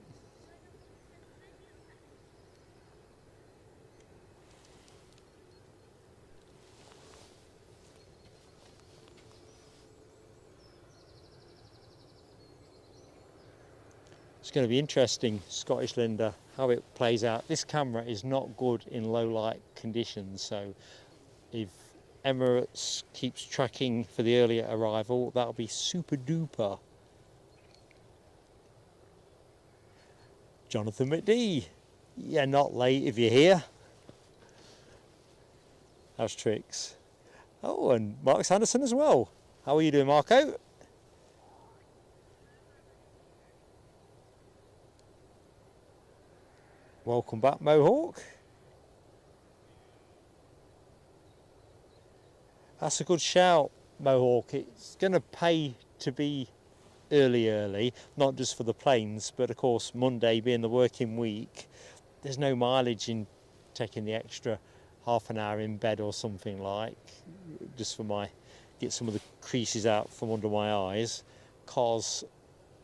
It's going to be interesting, Scottish Linda, how it plays out. This camera is not good in low light conditions, so if Emirates keeps tracking for the earlier arrival, that'll be super duper. Jonathan McD, you're not late if you're here. How's tricks? Oh, and Mark Sanderson as well. How are you doing, Marco? Welcome back, Mohawk. That's a good shout, Mohawk. It's going to pay to be early, not just for the planes, but of course Monday being the working week, there's no mileage in taking the extra half an hour in bed or something like, just for get some of the creases out from under my eyes, cause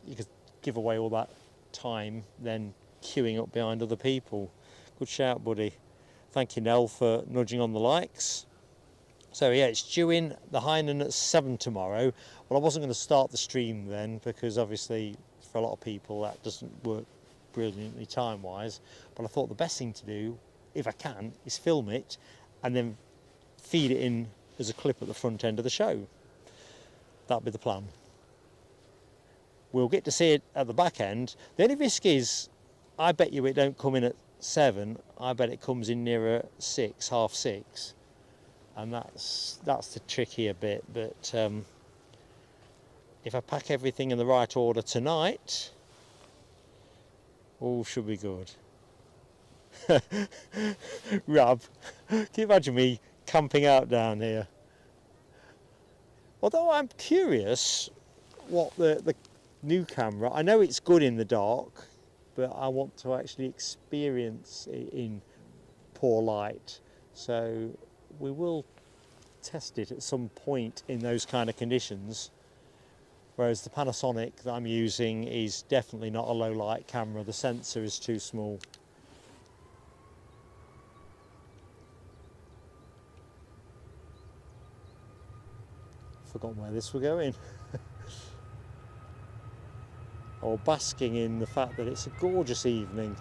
you could give away all that time then queuing up behind other people. Good shout, buddy. Thank you, Nell, for nudging on the likes. So yeah, it's due in the Hainan at 7 tomorrow. Well, I wasn't going to start the stream then because obviously for a lot of people that doesn't work brilliantly time-wise, but I thought the best thing to do, if I can, is film it and then feed it in as a clip at the front end of the show. That'll be the plan. We'll get to see it at the back end. The only risk is, I bet you it don't come in at 7, I bet it comes in nearer 6, half 6. And that's the trickier bit, but if I pack everything in the right order tonight, all should be good. Rab, can you imagine me camping out down here? Although I'm curious what the new camera, I know it's good in the dark, but I want to actually experience it in poor light. So we will test it at some point in those kind of conditions. Whereas the Panasonic that I'm using is definitely not a low light camera. The sensor is too small. Forgotten where this were going. Or basking in the fact that it's a gorgeous evening.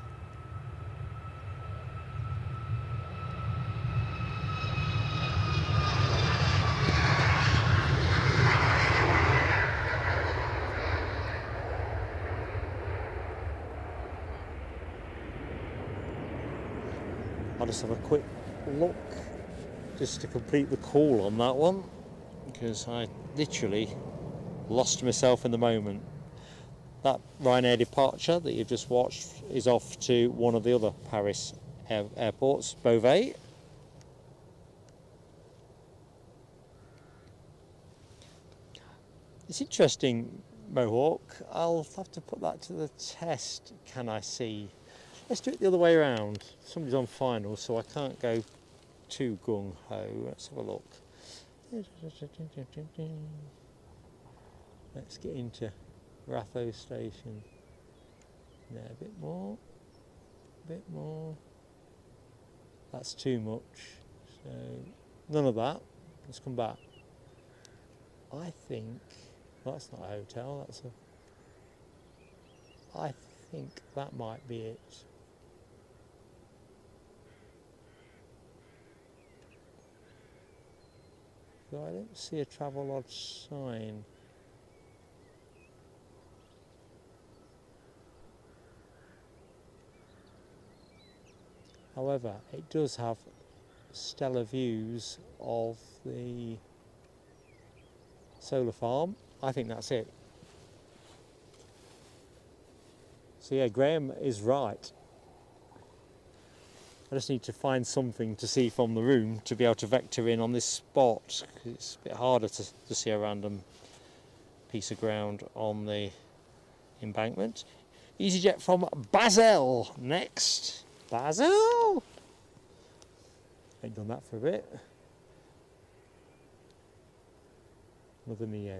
I'll just have a quick look just to complete the call on that one, because I literally lost myself in the moment. That Ryanair departure that you've just watched is off to one of the other Paris airports, Beauvais. It's interesting, Mohawk. I'll have to put that to the test. Can I see? Let's do it the other way around. Somebody's on final, so I can't go too gung-ho. Let's have a look. Let's get into Ratho Station. There, a bit more. That's too much. So, none of that. Let's come back. I think, well, that's not a hotel, I think that might be it. So I don't see a travel lodge sign. However, it does have stellar views of the solar farm. I think that's it. So yeah, Graham is right. I just need to find something to see from the room to be able to vector in on this spot. It's a bit harder to see a random piece of ground on the embankment. EasyJet from Basel next. Basel! Ain't done that for a bit. Mother Neo.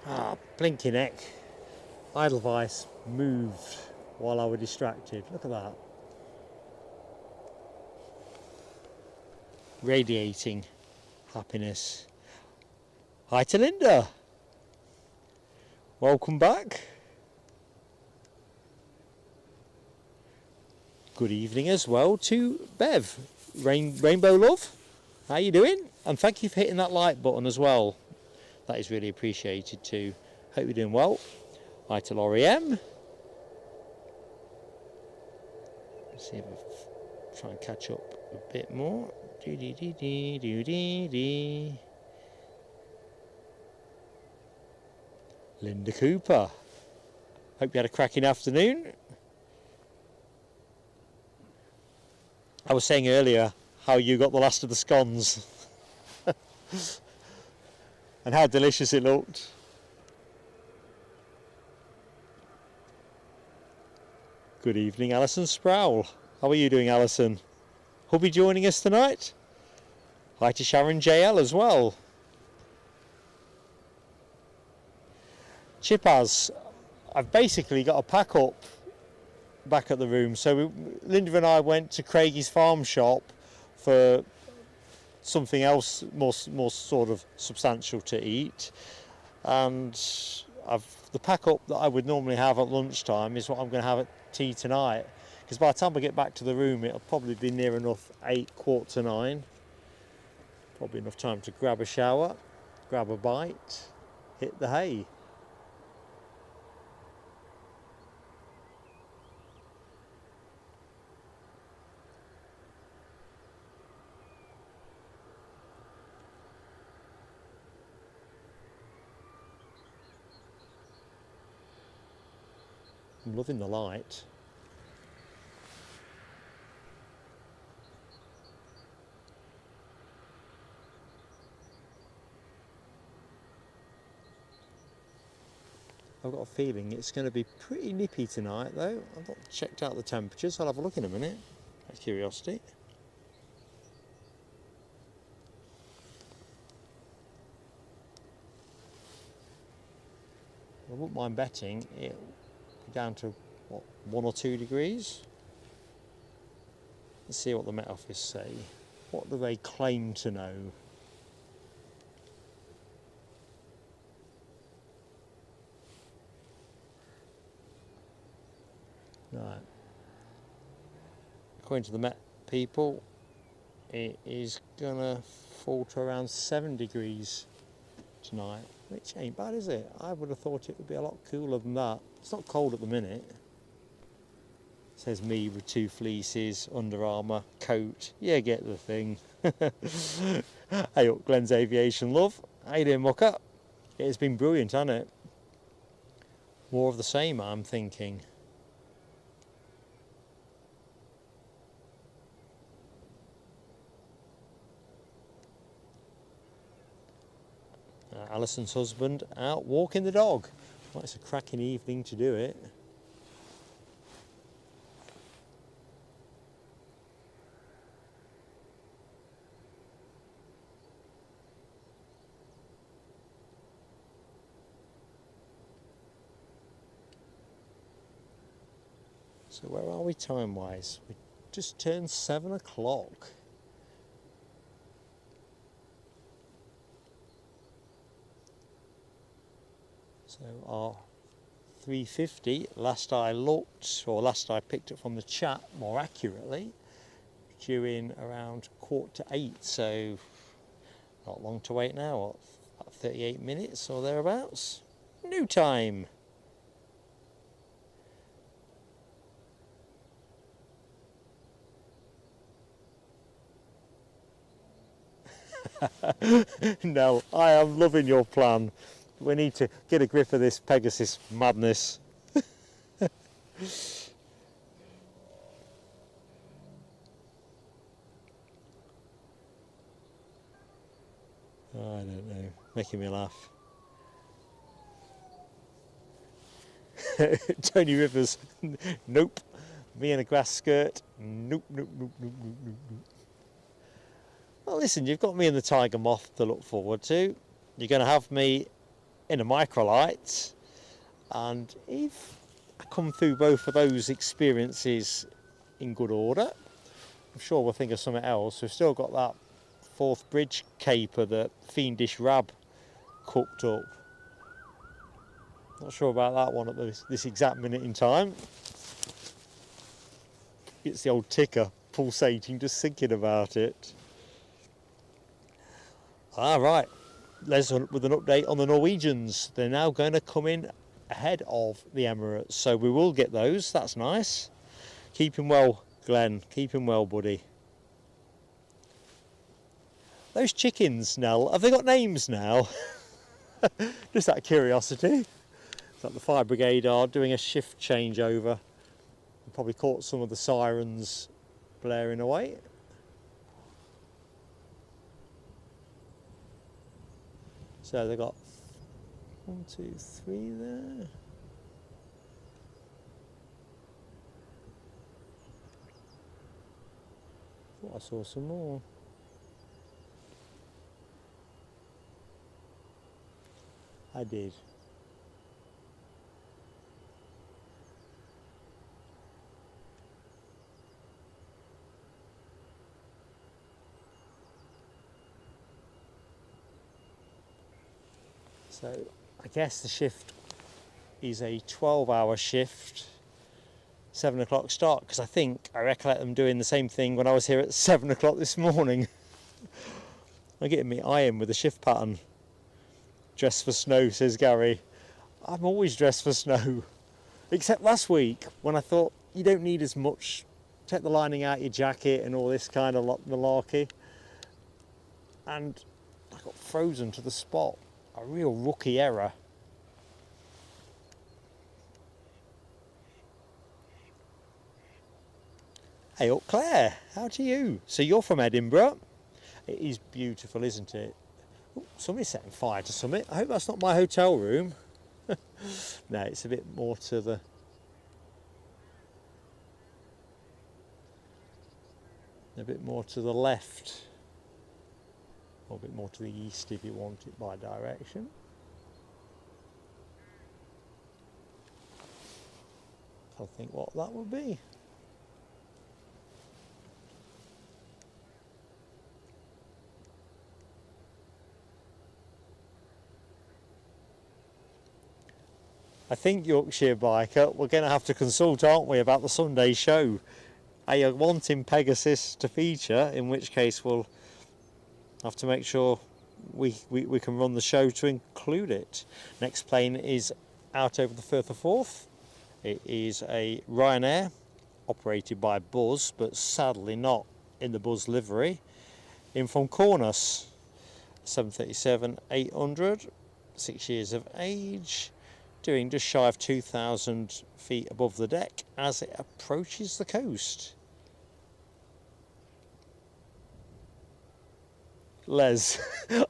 Ah, blinking heck. Edelweiss moved while I was distracted. Look at that. Radiating happiness. Hi to Linda. Welcome back. Good evening as well to Bev. Rainbow Love. How you doing? And thank you for hitting that like button as well. That is really appreciated too. Hope you're doing well. Hi to Laurie M. Let's see if I try and catch up a bit more. Linda Cooper. Hope you had a cracking afternoon. I was saying earlier how you got the last of the scones. And how delicious it looked. Good evening, Alison Sproul. How are you doing, Alison? Hubby joining us tonight? Hi to Sharon JL as well. Chipaz, I've basically got to pack up back at the room. So Linda and I went to Craigie's farm shop for something else more sort of substantial to eat, and the pack up that I would normally have at lunchtime is what I'm going to have at tea tonight, because by the time I get back to the room it'll probably be near enough 8:15, probably enough time to grab a shower, grab a bite, hit the hay. I'm loving the light. I've got a feeling it's going to be pretty nippy tonight though. I've not checked out the temperatures. I'll have a look in a minute, out of curiosity. I wouldn't mind betting it'll be down to what, 1 or 2 degrees. Let's see what the Met Office say. What do they claim to know? Right. According to the Met people, it is gonna fall to around 7 degrees tonight, which ain't bad, is it? I would have thought it would be a lot cooler than that. It's not cold at the minute. Says me with 2 fleeces, Under Armour, coat. Yeah, get the thing. Hey up, Glenn's Aviation Love. How you doing, Mucker? It's been brilliant, hasn't it? More of the same, I'm thinking. Alison's husband out walking the dog. Well, it's a cracking evening to do it. So where are we time-wise? We just turned 7 o'clock. So our 350, last I looked, or last I picked it from the chat more accurately, due in around 7:45, so not long to wait now, what, about 38 minutes or thereabouts. New time. No, I am loving your plan. We need to get a grip of this Pegasus madness. I don't know, making me laugh. Tony Rivers, nope. Me in a grass skirt, nope, nope, nope, nope, nope, nope, nope. Well, listen, you've got me in the Tiger Moth to look forward to. You're going to have me in a microlight, and if I come through both of those experiences in good order, I'm sure we'll think of something else. We've still got that Forth Bridge caper that Fiendish Rab cooked up. Not sure about that one at this exact minute in time. It's the old ticker pulsating just thinking about it. All right, let's with an update on the Norwegians. They're now going to come in ahead of the Emirates, so we will get those. That's nice. Keep him well, Glenn. Keep him well, buddy. Those chickens, Nell, have they got names now? Just out of curiosity. It's like the fire brigade are doing a shift changeover. Probably caught some of the sirens blaring away. So they've got 1, 2, 3 there. Thought I saw some more. I did. So I guess the shift is a 12-hour shift, 7 o'clock start, because I recollect them doing the same thing when I was here at 7 o'clock this morning. I'm getting me iron with the shift pattern. Dressed for snow, says Gary. I'm always dressed for snow, except last week when I thought you don't need as much. Take the lining out your jacket and all this kind of malarkey, and I got frozen to the spot. A real rookie error. Hey up, Claire, how do you? So you're from Edinburgh. It is beautiful, isn't it? Ooh, somebody's setting fire to something. I hope that's not my hotel room. No, it's a bit more to the... a bit more to the left. Or a bit more to the east if you want it by direction. I think what that would be. I think, Yorkshire Biker, we're going to have to consult, aren't we, about the Sunday show. Are you wanting Pegasus to feature, in which case we'll have to make sure we can run the show to include it. Next plane is out over the Firth of Forth. It is a Ryanair operated by Buzz, but sadly not in the Buzz livery. In from Cornus, 737-800, 6 years of age, doing just shy of 2,000 feet above the deck as it approaches the coast. Les,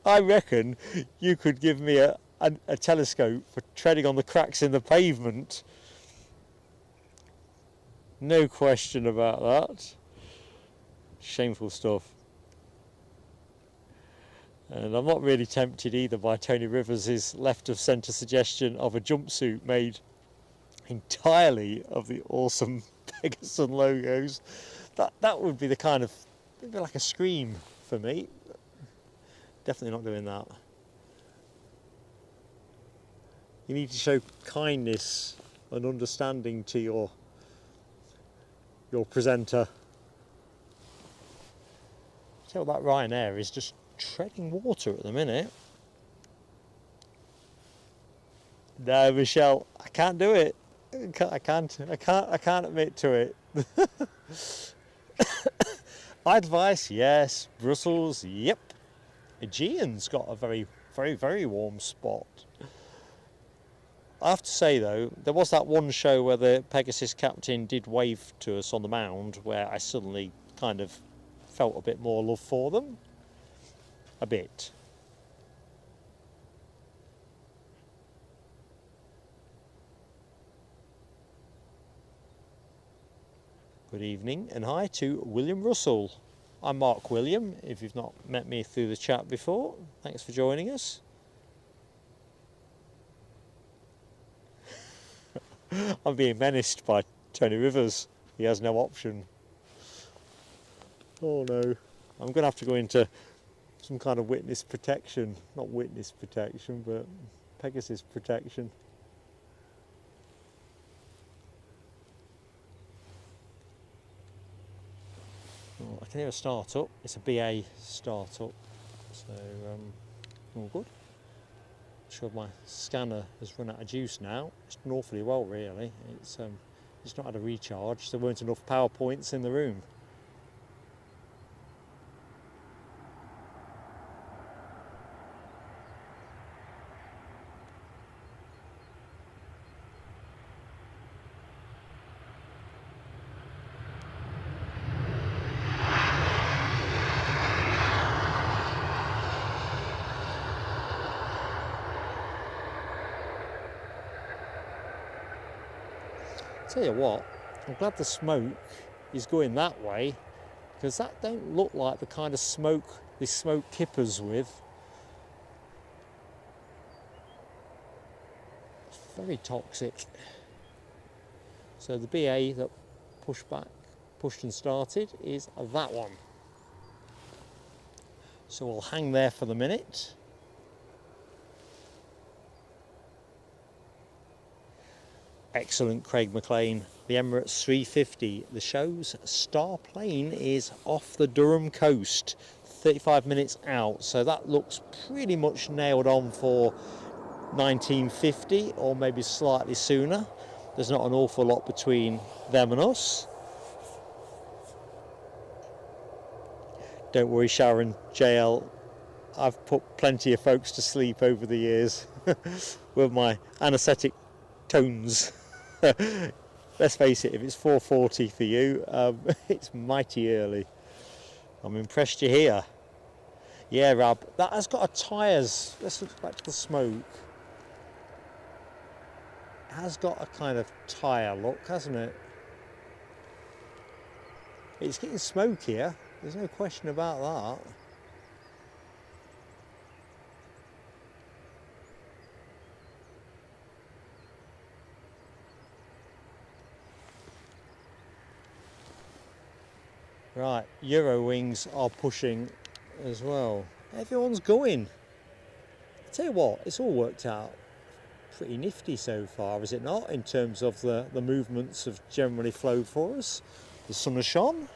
I reckon you could give me a telescope for treading on the cracks in the pavement. No question about that. Shameful stuff. And I'm not really tempted either by Tony Rivers' left of centre suggestion of a jumpsuit made entirely of the awesome Pegasus logos. That would be the kind of, it'd be like a scream for me. Definitely not doing that. You need to show kindness and understanding to your presenter. Tell that Ryanair is just treading water at the minute. No, Michelle, I can't do it. I can't admit to it. Edelweiss, yes. Brussels, yep. Aegean's got a very, very, very warm spot. I have to say though, there was that one show where the Pegasus captain did wave to us on the mound, where I suddenly kind of felt a bit more love for them. A bit. Good evening and hi to William Russell. I'm Mark William, if you've not met me through the chat before. Thanks for joining us. I'm being menaced by Tony Rivers. He has no option. Oh no. I'm going to have to go into some kind of witness protection. Not witness protection, but Pegasus protection. Oh, I can hear a start-up. It's a BA start-up. So, all good. Sure, my scanner has run out of juice now. It's done awfully well, really. It's not had a recharge. There weren't enough power points in the room. Tell you what, I'm glad the smoke is going that way, because that don't look like the kind of smoke they smoke kippers with. It's very toxic. So the BA that pushed and started is that one. So we'll hang there for the minute. Excellent, Craig McLean. The Emirates 350. The show's star plane is off the Durham coast, 35 minutes out. So that looks pretty much nailed on for 1950, or maybe slightly sooner. There's not an awful lot between them and us. Don't worry, Sharon JL. I've put plenty of folks to sleep over the years with my anaesthetic tones. Let's face it, if it's 4:40 for you, it's mighty early. I'm impressed you're here. Yeah, Rab, that has got a tyres. Let's look back to the smoke. It has got a kind of tyre look, hasn't it? It's getting smokier, there's no question about that. Right, Eurowings are pushing as well. Everyone's going. I tell you what, it's all worked out pretty nifty so far, is it not? In terms of the movements have generally flowed for us. The sun has shone.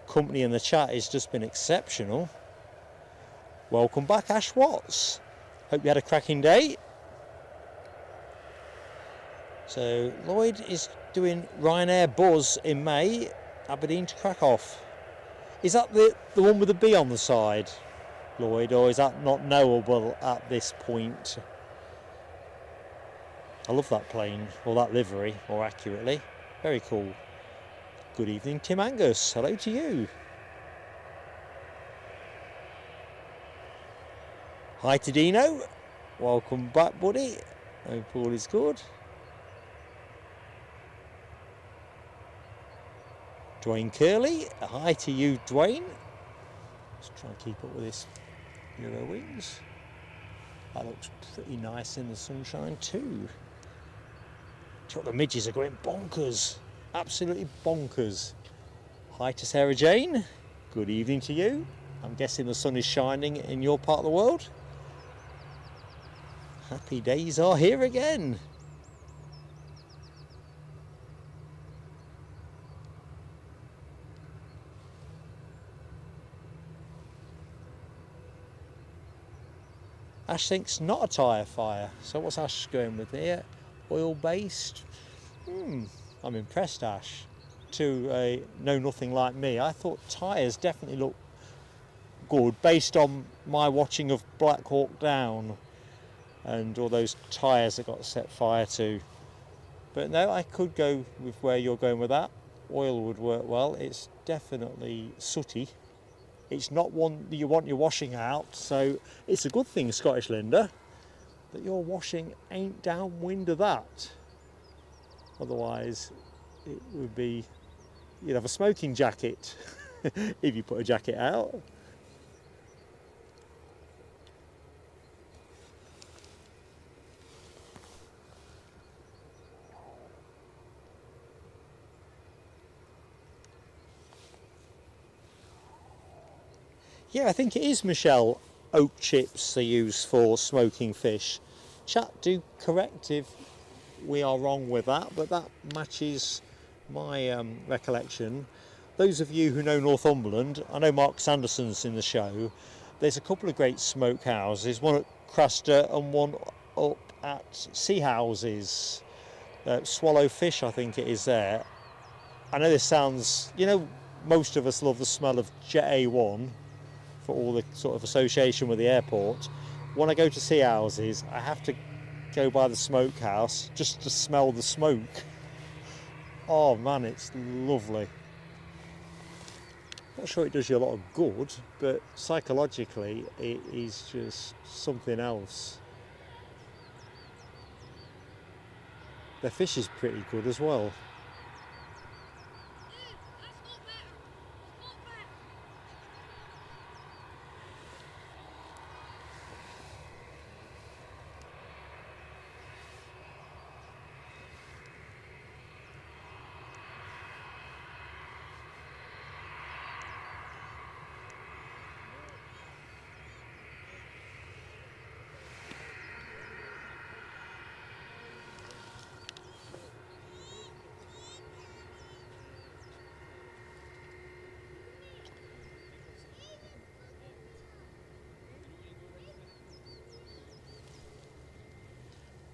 Company in the chat has just been exceptional. Welcome back, Ash Watts. Hope you had a cracking day. So Lloyd is doing Ryanair Buzz in May. Aberdeen to Krakow. Is that the one with the B on the side, Lloyd, or is that not knowable at this point? I love that plane, or that livery, more accurately. Very cool. Good evening, Tim Angus. Hello to you. Hi to Dino. Welcome back, buddy. Hope all is good. Dwayne Curley, hi to you, Dwayne. Let's try and keep up with this Eurowings. That looks pretty nice in the sunshine too. The midges are going bonkers. absolutely bonkers. Hi to Sarah Jane, good evening to you. I'm guessing the sun is shining in your part of the world. Happy days are here again. Ash thinks not a tyre fire. So what's Ash going with here? Oil based? I'm impressed, Ash. To a know nothing like me, I thought tyres definitely look good based on my watching of Black Hawk Down and all those tyres that got set fire to. But no, I could go with where you're going with that. Oil would work well. It's definitely sooty. It's not one that you want your washing out, so it's a good thing, Scottish Linda, that your washing ain't downwind of that. Otherwise, it would be, you'd have a smoking jacket if you put a jacket out. Yeah, I think it is, Michelle, oak chips they use for smoking fish. Chat, do correct if we are wrong with that, but that matches my recollection. Those of you who know Northumberland, I know Mark Sanderson's in the show, there's a couple of great smoke houses, one at Craster and one up at Sea Houses, Swallow Fish I think it is there. I know this sounds, you know, most of us love the smell of Jet A1 for all the sort of association with the airport. When I go to Sea Houses, I have to go by the smokehouse just to smell the smoke. Oh man, it's lovely. Not sure it does you a lot of good, but psychologically it is just something else. Their fish is pretty good as well.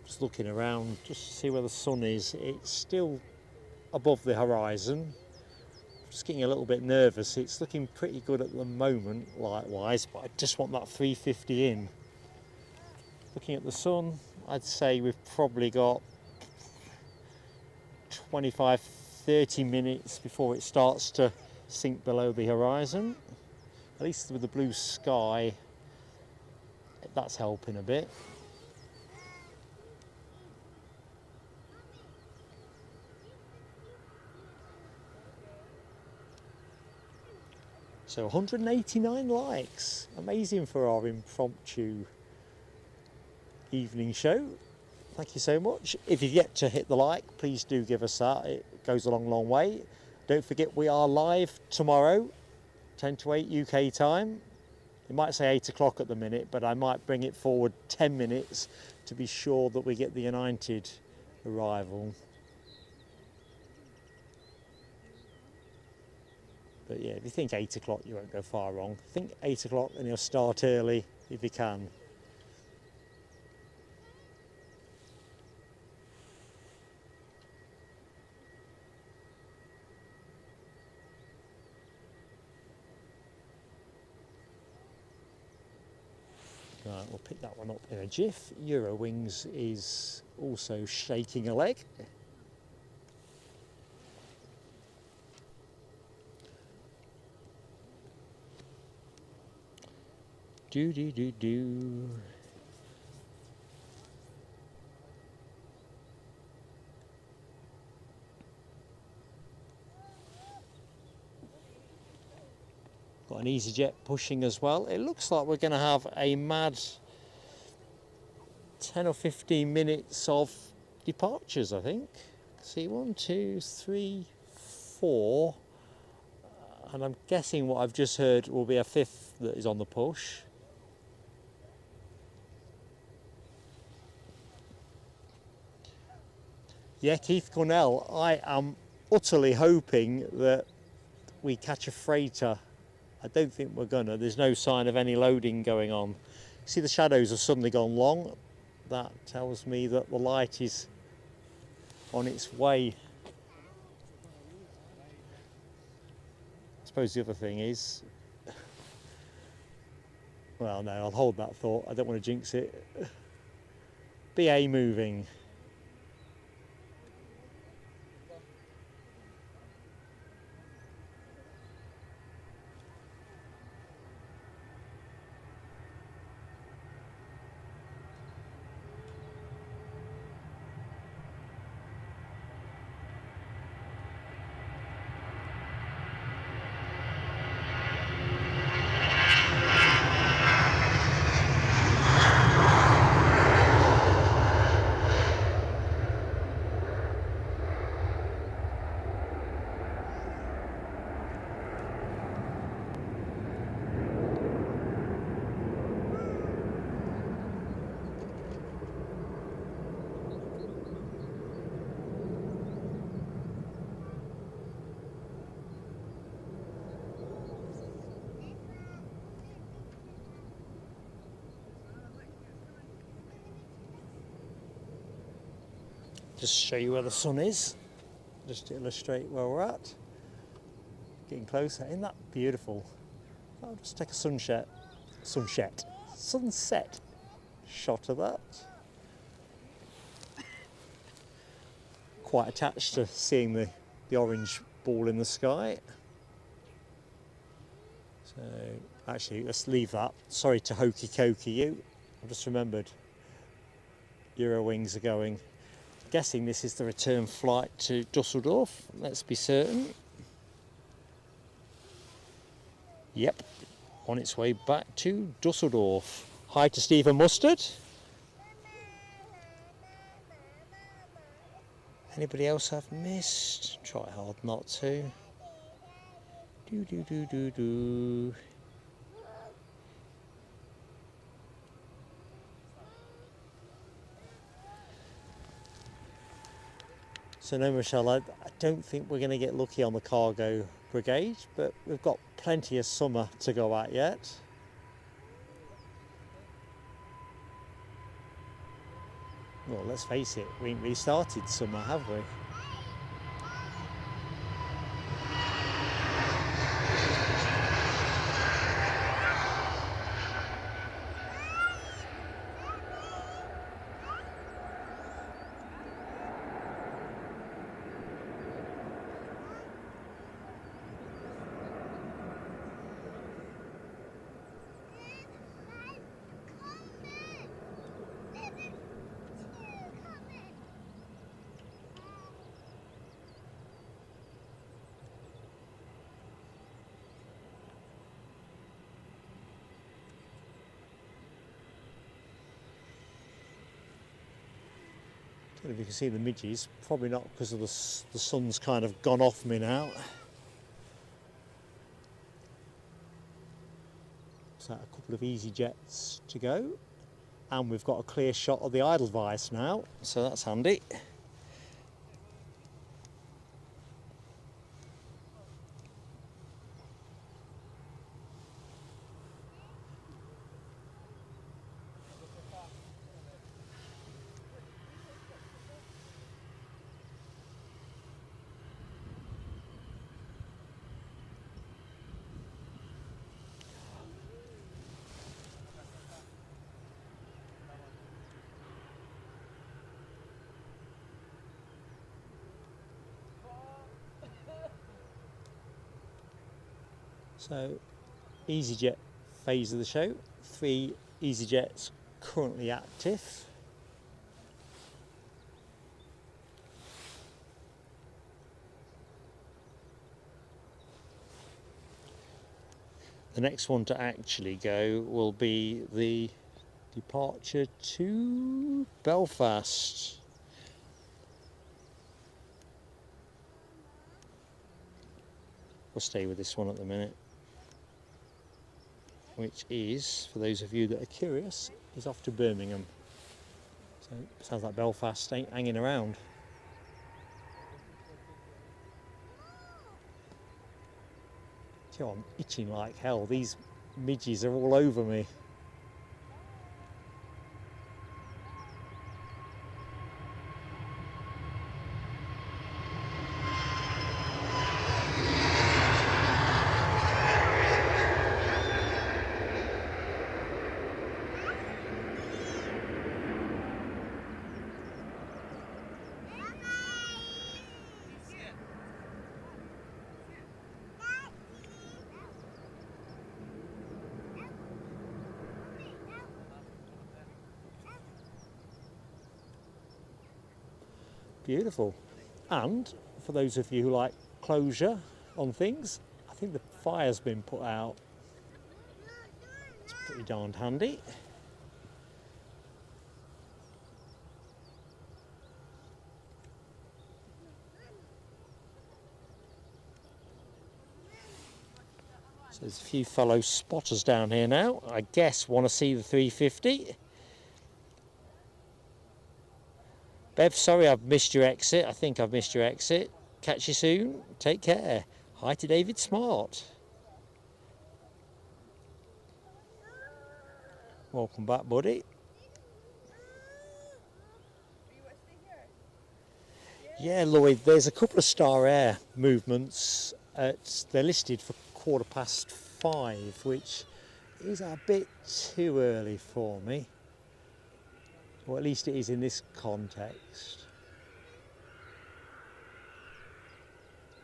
Just looking around just to see where the sun is. It's still above the horizon. Just getting a little bit nervous. It's looking pretty good at the moment, likewise, but I just want that 350 in. Looking at the sun, I'd say we've probably got 25-30 minutes before it starts to sink below the horizon. At least with the blue sky, that's helping a bit. So 189 likes, amazing for our impromptu evening show. Thank you so much. If you've yet to hit the like, please do give us that. It goes a long way. Don't forget we are live tomorrow, 10 to 8 UK time. It might say 8 o'clock at the minute, but I might bring it forward 10 minutes to be sure that we get the United arrival. But yeah, if you think 8 o'clock, you won't go far wrong. Think 8 o'clock and you'll start early if you can. Right, we'll pick that one up in a jiff. Eurowings is also shaking a leg. Do. Got an EasyJet pushing as well. It looks like we're going to have a mad 10 or 15 minutes of departures, I think. See, 1, 2, 3, 4, and I'm guessing what I've just heard will be a 5th that is on the push. Yeah, Keith Cornell, I am utterly hoping that we catch a freighter. I don't think we're gonna. There's no sign of any loading going on. See, the shadows have suddenly gone long. That tells me that the light is on its way. I suppose the other thing is, well, no, I'll hold that thought. I don't want to jinx it. BA moving. Just show you where the sun is, just to illustrate where we're at. Getting closer, isn't that beautiful? I'll just take a sunset shot of that. Quite attached to seeing the orange ball in the sky. So actually, let's leave that. Sorry to hokey cokey you. I've just remembered Eurowings are going. Guessing this is the return flight to Dusseldorf. Let's be certain. Yep, on its way back to Dusseldorf. Hi to Stephen Mustard. Anybody else I've missed? Try hard not to. Do. So no, Michelle, I don't think we're going to get lucky on the cargo brigade, but we've got plenty of summer to go at yet. Well, let's face it, we ain't really started summer, have we? I don't know if you can see the midges, probably not because of the sun's kind of gone off me now. So a couple of easy jets to go, and we've got a clear shot of the Edelweiss now, so that's handy. So, EasyJet phase of the show, 3 EasyJets currently active. The next one to actually go will be the departure to Belfast. We'll stay with this one at the minute, which is, for those of you that are curious, is off to Birmingham. So it sounds like Belfast ain't hanging around. You know, I'm itching like hell. These midges are all over me. Beautiful. And for those of you who like closure on things, I think the fire's been put out. It's pretty darned handy. So there's a few fellow spotters down here now. I guess want to see the 350. Bev, sorry I've missed your exit. I think I've missed your exit. Catch you soon. Take care. Hi to David Smart. Welcome back, buddy. Yeah, Lloyd, there's a couple of Star Air movements. They're listed for 5:15, which is a bit too early for me. Or at least it is in this context.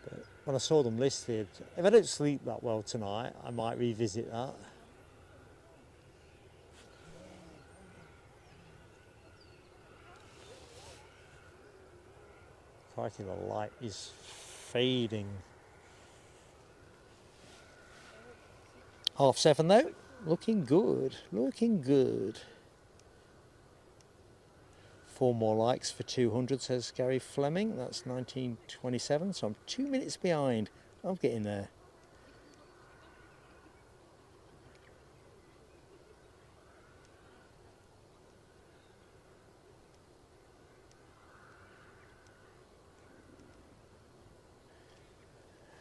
But when I saw them listed, if I don't sleep that well tonight, I might revisit that. Crikey, the light is fading. 7:30 though, looking good, looking good. 4 more likes for 200, says Gary Fleming. That's 1927, so I'm 2 minutes behind. I'm getting there.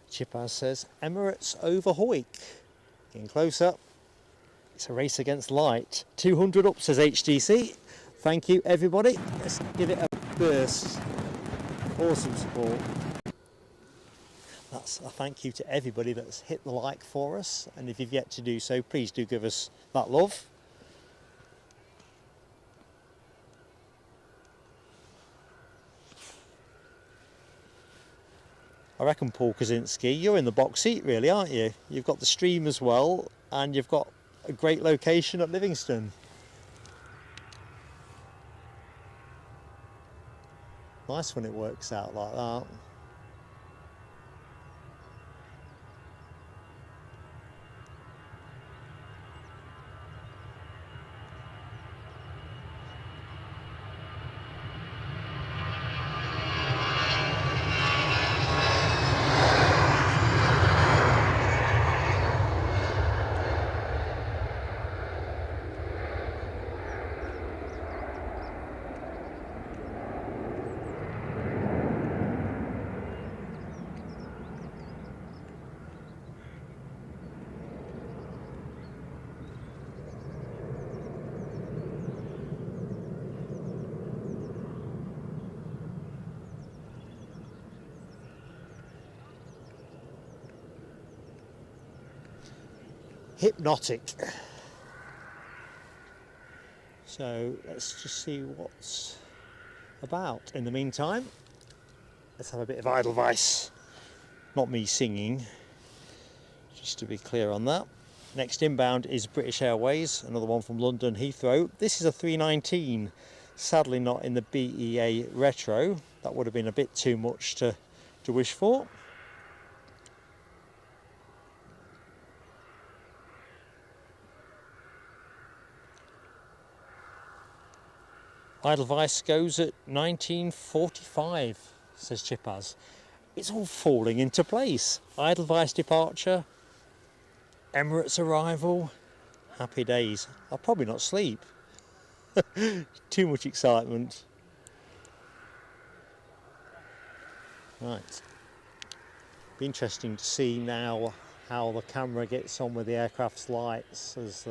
Chipaz says Emirates over Hoik. Getting close up. It's a race against light. 200 up, says HDC. Thank you, everybody. Let's give it a burst. Awesome support. That's a thank you to everybody that's hit the like for us. And if you've yet to do so, please do give us that love. I reckon, Paul Kaczynski, you're in the box seat really, aren't you? You've got the stream as well, and you've got a great location at Livingston. Nice when it works out like that. Hypnotic. So let's just see what's about. In the meantime, let's have a bit of Edelweiss. Not me singing, just to be clear on that. Next inbound is British Airways, another one from London Heathrow. This is a 319, sadly not in the BEA Retro. That would have been a bit too much to wish for. Edelweiss goes at 1945, says Chipaz. it's all falling into place. Edelweiss departure, Emirates arrival, happy days. I'll probably not sleep. Too much excitement. Right. Be interesting to see now how the camera gets on with the aircraft's lights as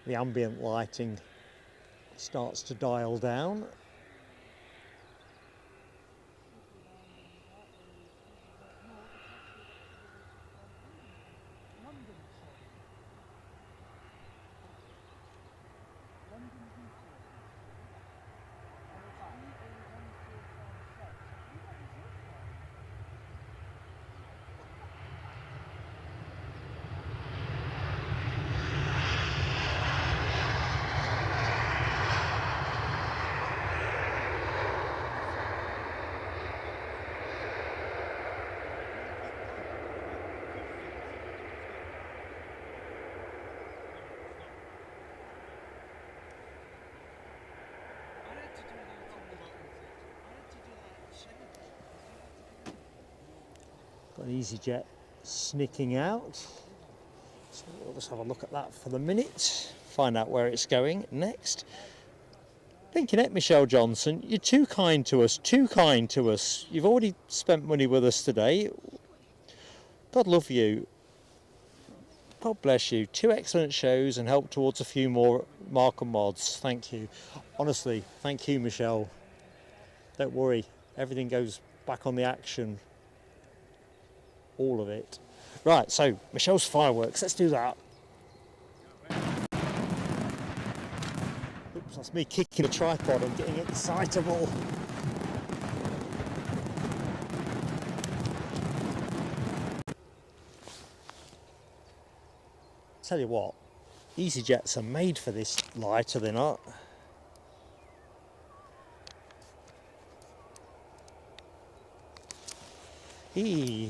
the ambient lighting starts to dial down. Got an EasyJet sneaking out. So we'll just have a look at that for the minute, find out where it's going next. Thinking it, Michelle Johnson, you're too kind to us, too kind to us. You've already spent money with us today. God love you. God bless you. 2 excellent shows and help towards a few more Mark and Mods. Thank you. Honestly, thank you, Michelle. Don't worry, everything goes back on the action. All of it. Right, so Michelle's fireworks, let's do that. Oops, that's me kicking a tripod and getting excitable. Tell you what, EasyJets are made for this light, are they not? Eee.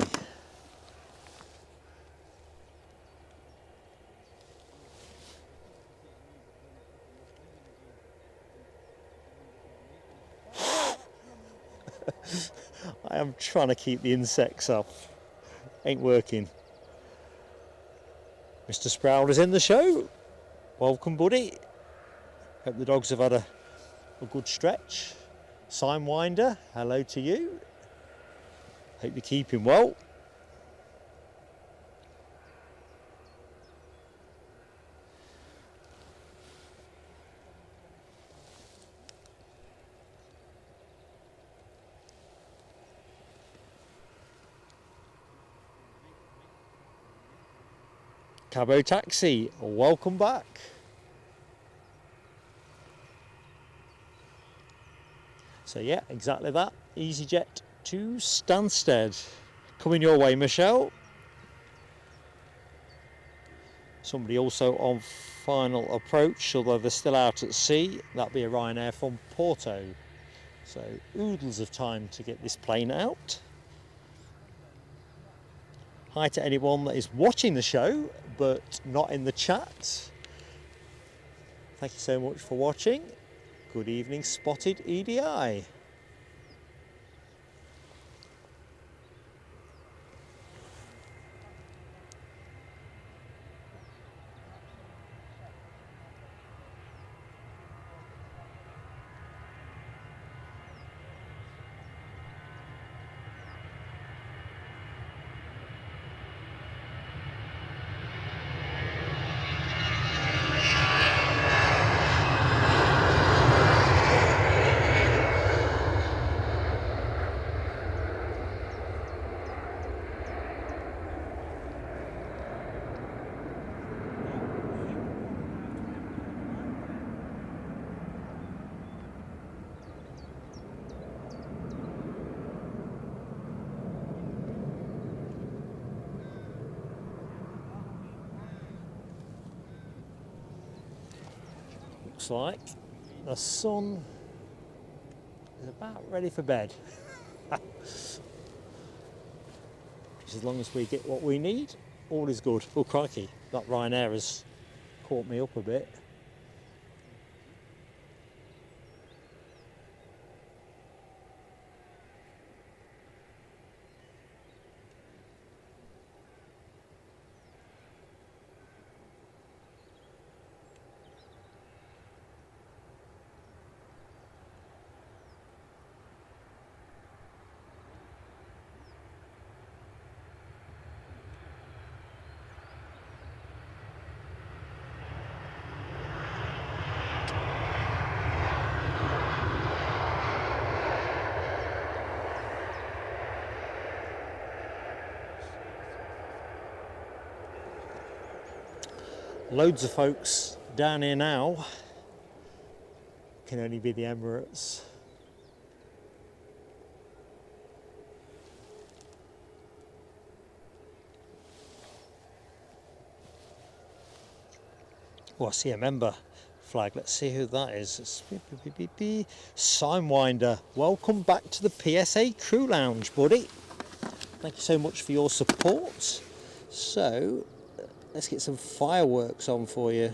I am trying to keep the insects off. Ain't working. Mr. Sproul is in the show. Welcome, buddy. Hope the dogs have had a good stretch. Sidewinder, hello to you. Hope you're keeping well. Cabo Taxi, welcome back. So yeah, exactly that. EasyJet to Stansted. Coming your way, Michelle. Somebody also on final approach, although they're still out at sea. That'll be a Ryanair from Porto. So oodles of time to get this plane out. Hi to anyone that is watching the show but not in the chat. Thank you so much for watching. Good evening, Spotted EDI. Looks like the sun is about ready for bed. Just as long as we get what we need, all is good. Oh crikey, that Ryanair has caught me up a bit. Loads of folks down here now. Can only be the Emirates. Oh, I see a member flag. Let's see who that is. It's Sidewinder. Welcome back to the PSA Crew Lounge, buddy. Thank you so much for your support. So, let's get some fireworks on for you.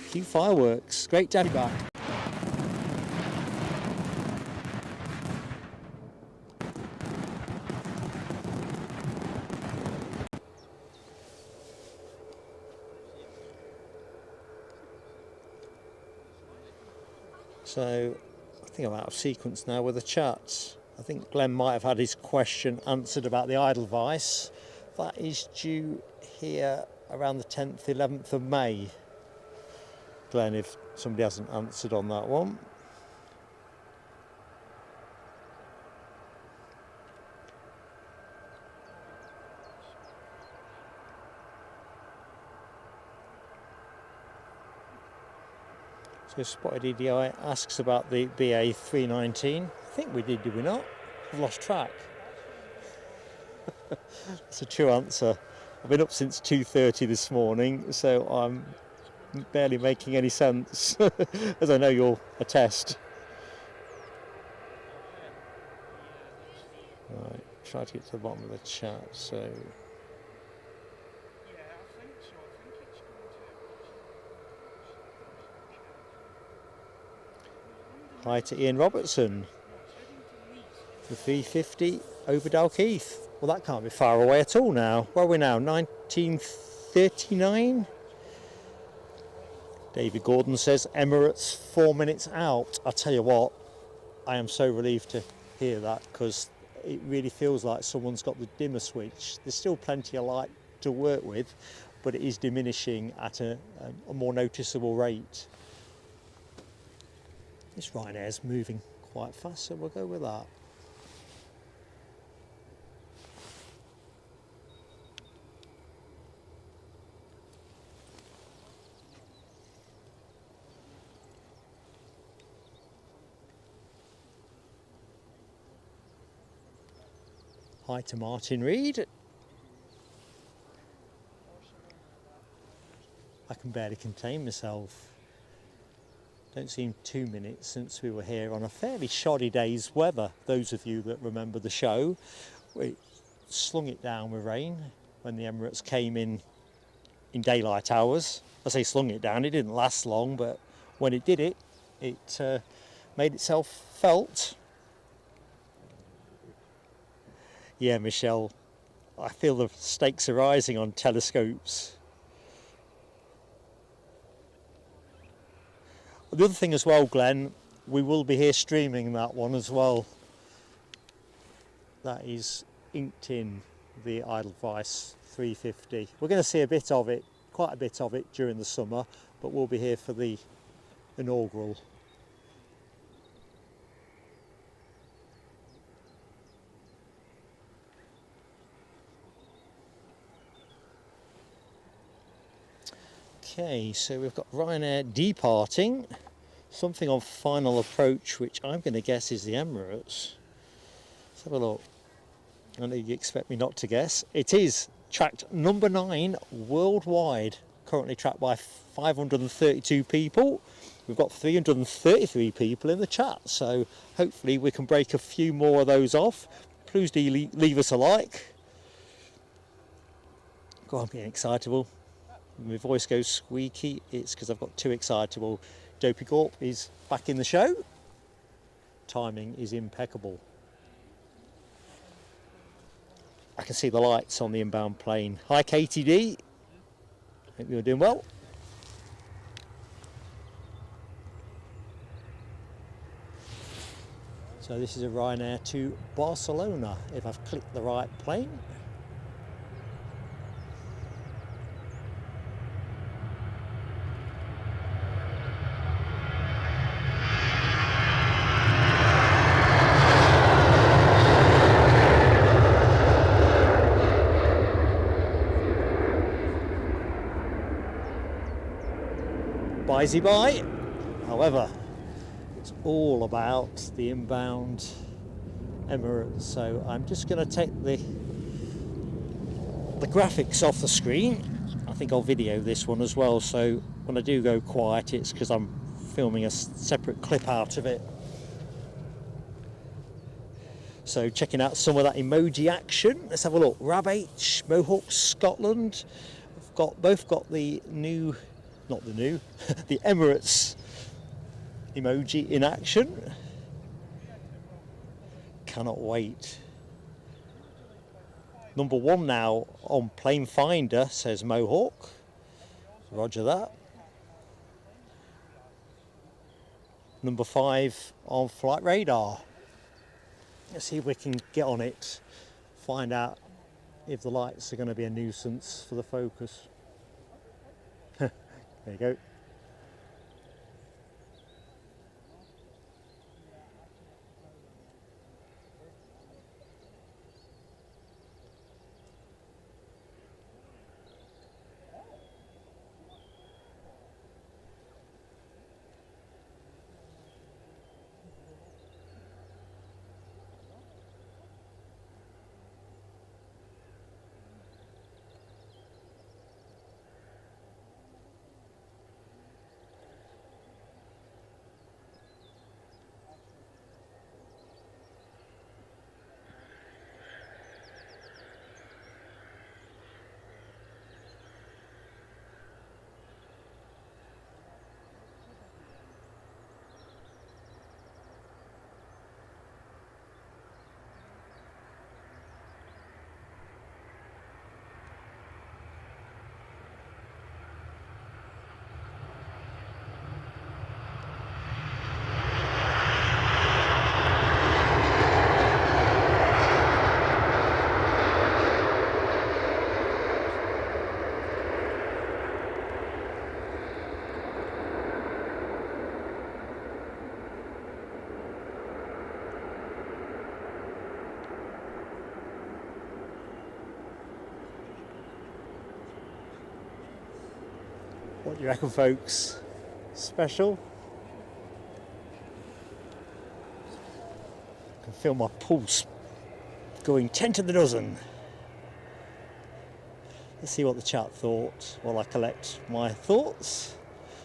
Cue fireworks. Great to have you back. So, I think I'm out of sequence now with the chats. I think Glenn might have had his question answered about the Edelweiss. That is due here around the 10th, 11th of May. Glenn, if somebody hasn't answered on that one. So Spotted EDI asks about the BA 319. I think we did we not? I've lost track. That's a true answer. I've been up since 2:30 this morning, so I'm barely making any sense, as I know you'll attest. Right, try to get to the bottom of the chat, so... Hi to Ian Robertson. The 350 over Dalkeith. Well, that can't be far away at all now. Where are we now? 1939? David Gordon says Emirates 4 minutes out. I tell you what, I am so relieved to hear that, because it really feels like someone's got the dimmer switch. There's still plenty of light to work with, but it is diminishing at a more noticeable rate. This Ryanair's moving quite fast, so we'll go with that. Hi to Martin Reed. I can barely contain myself. Don't seem 2 minutes since we were here on a fairly shoddy day's weather. Those of you that remember the show, we slung it down with rain when the Emirates came in daylight hours. I say slung it down, it didn't last long, but when it did it, it made itself felt. Yeah, Michelle, I feel the stakes are rising on telescopes. The other thing as well, Glenn, we will be here streaming that one as well. That is inked in the Edelweiss 350. We're going to see a bit of it, quite a bit of it during the summer, but we'll be here for the inaugural. Okay, so we've got Ryanair departing, something on final approach, which I'm going to guess is the Emirates. Let's have a look. I know you expect me not to guess. It is tracked number 9 worldwide, currently tracked by 532 people. We've got 333 people in the chat, so hopefully we can break a few more of those off. Please do leave us a like. Go on, being excitable. My voice goes squeaky, it's because I've got too excitable. Dopey Gorp is back in the show. Timing is impeccable. I can see the lights on the inbound plane. Hi KTD, hope you're doing well. So this is a Ryanair to Barcelona, if I've clicked the right plane. by. However, it's all about the inbound Emirates, so I'm just going to take the graphics off the screen. I think I'll video this one as well, so when I do go quiet it's because I'm filming a separate clip out of it. So checking out some of that emoji action. Let's have a look. H, Mohawk, Scotland. We've both got the new, not the new, the Emirates emoji in action. Cannot wait. Number 1 now on Plane Finder, says Mohawk. Roger that. Number 5 on Flight Radar. Let's see if we can get on it, find out if the lights are going to be a nuisance for the focus. There you go. What do you reckon, folks? Special? I can feel my pulse going 10 to the dozen. Let's see what the chat thought while I collect my thoughts.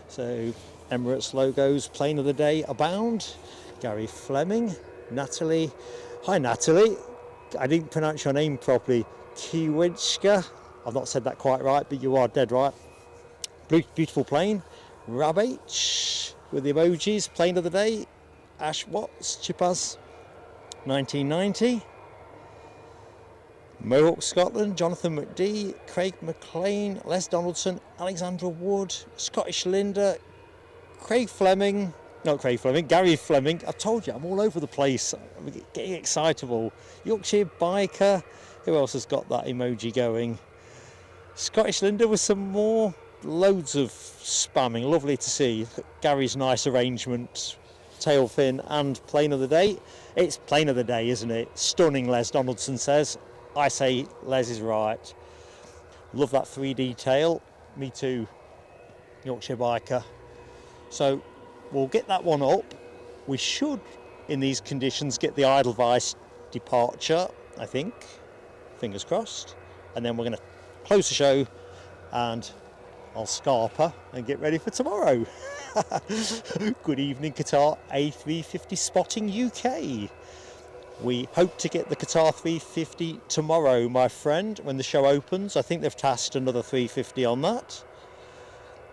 So, Emirates logos, plane of the day abound. Gary Fleming, Natalie. Hi, Natalie. I didn't pronounce your name properly. Kiewicka. I've not said that quite right, but you are dead right. Beautiful plane. H with the emojis, plane of the day. Ash Watts, Chipaz, 1990. Mohawk, Scotland, Jonathan McD, Craig McLean, Les Donaldson, Alexandra Wood, Scottish Linda, Gary Fleming. I told you, I'm all over the place. I'm getting excitable. Yorkshire Biker. Who else has got that emoji going? Scottish Linda with some more. Loads of spamming, lovely to see. Gary's nice arrangement, tail fin and plane of the day. It's plane of the day, isn't it? Stunning, Les Donaldson says. I say Les is right. Love that 3D tail. Me too, Yorkshire Biker. So we'll get that one up. We should, in these conditions, get the Edelweiss departure, I think. Fingers crossed. And then we're going to close the show and I'll scarper and get ready for tomorrow. Good evening, Qatar A350 spotting UK. We hope to get the Qatar 350 tomorrow, my friend, when the show opens. I think they've tasked another 350 on that.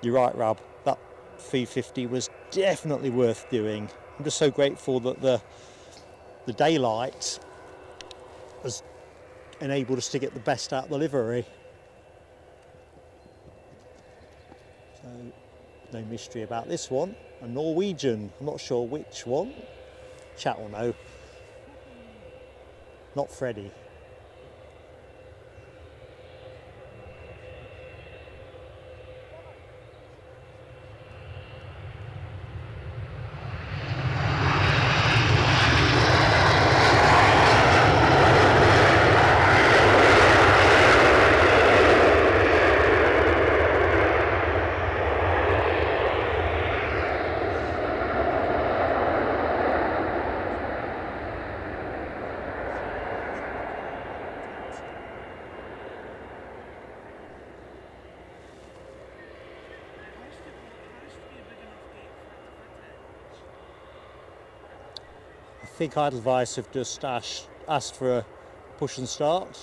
You're right, Rab. That 350 was definitely worth doing. I'm just so grateful that the daylight has enabled us to get the best out of the livery. So, no mystery about this one. A Norwegian, I'm not sure which one. Chat will know. Not Freddie. think Edelweiss have just asked for a push and start.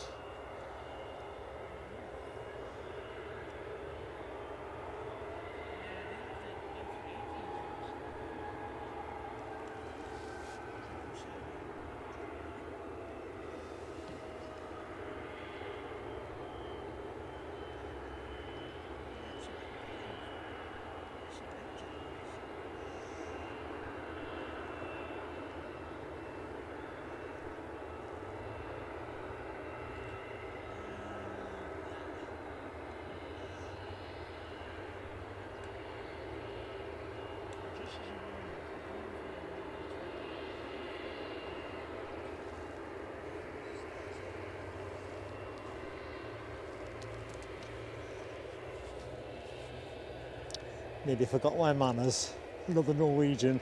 Nearly forgot my manners. Another Norwegian.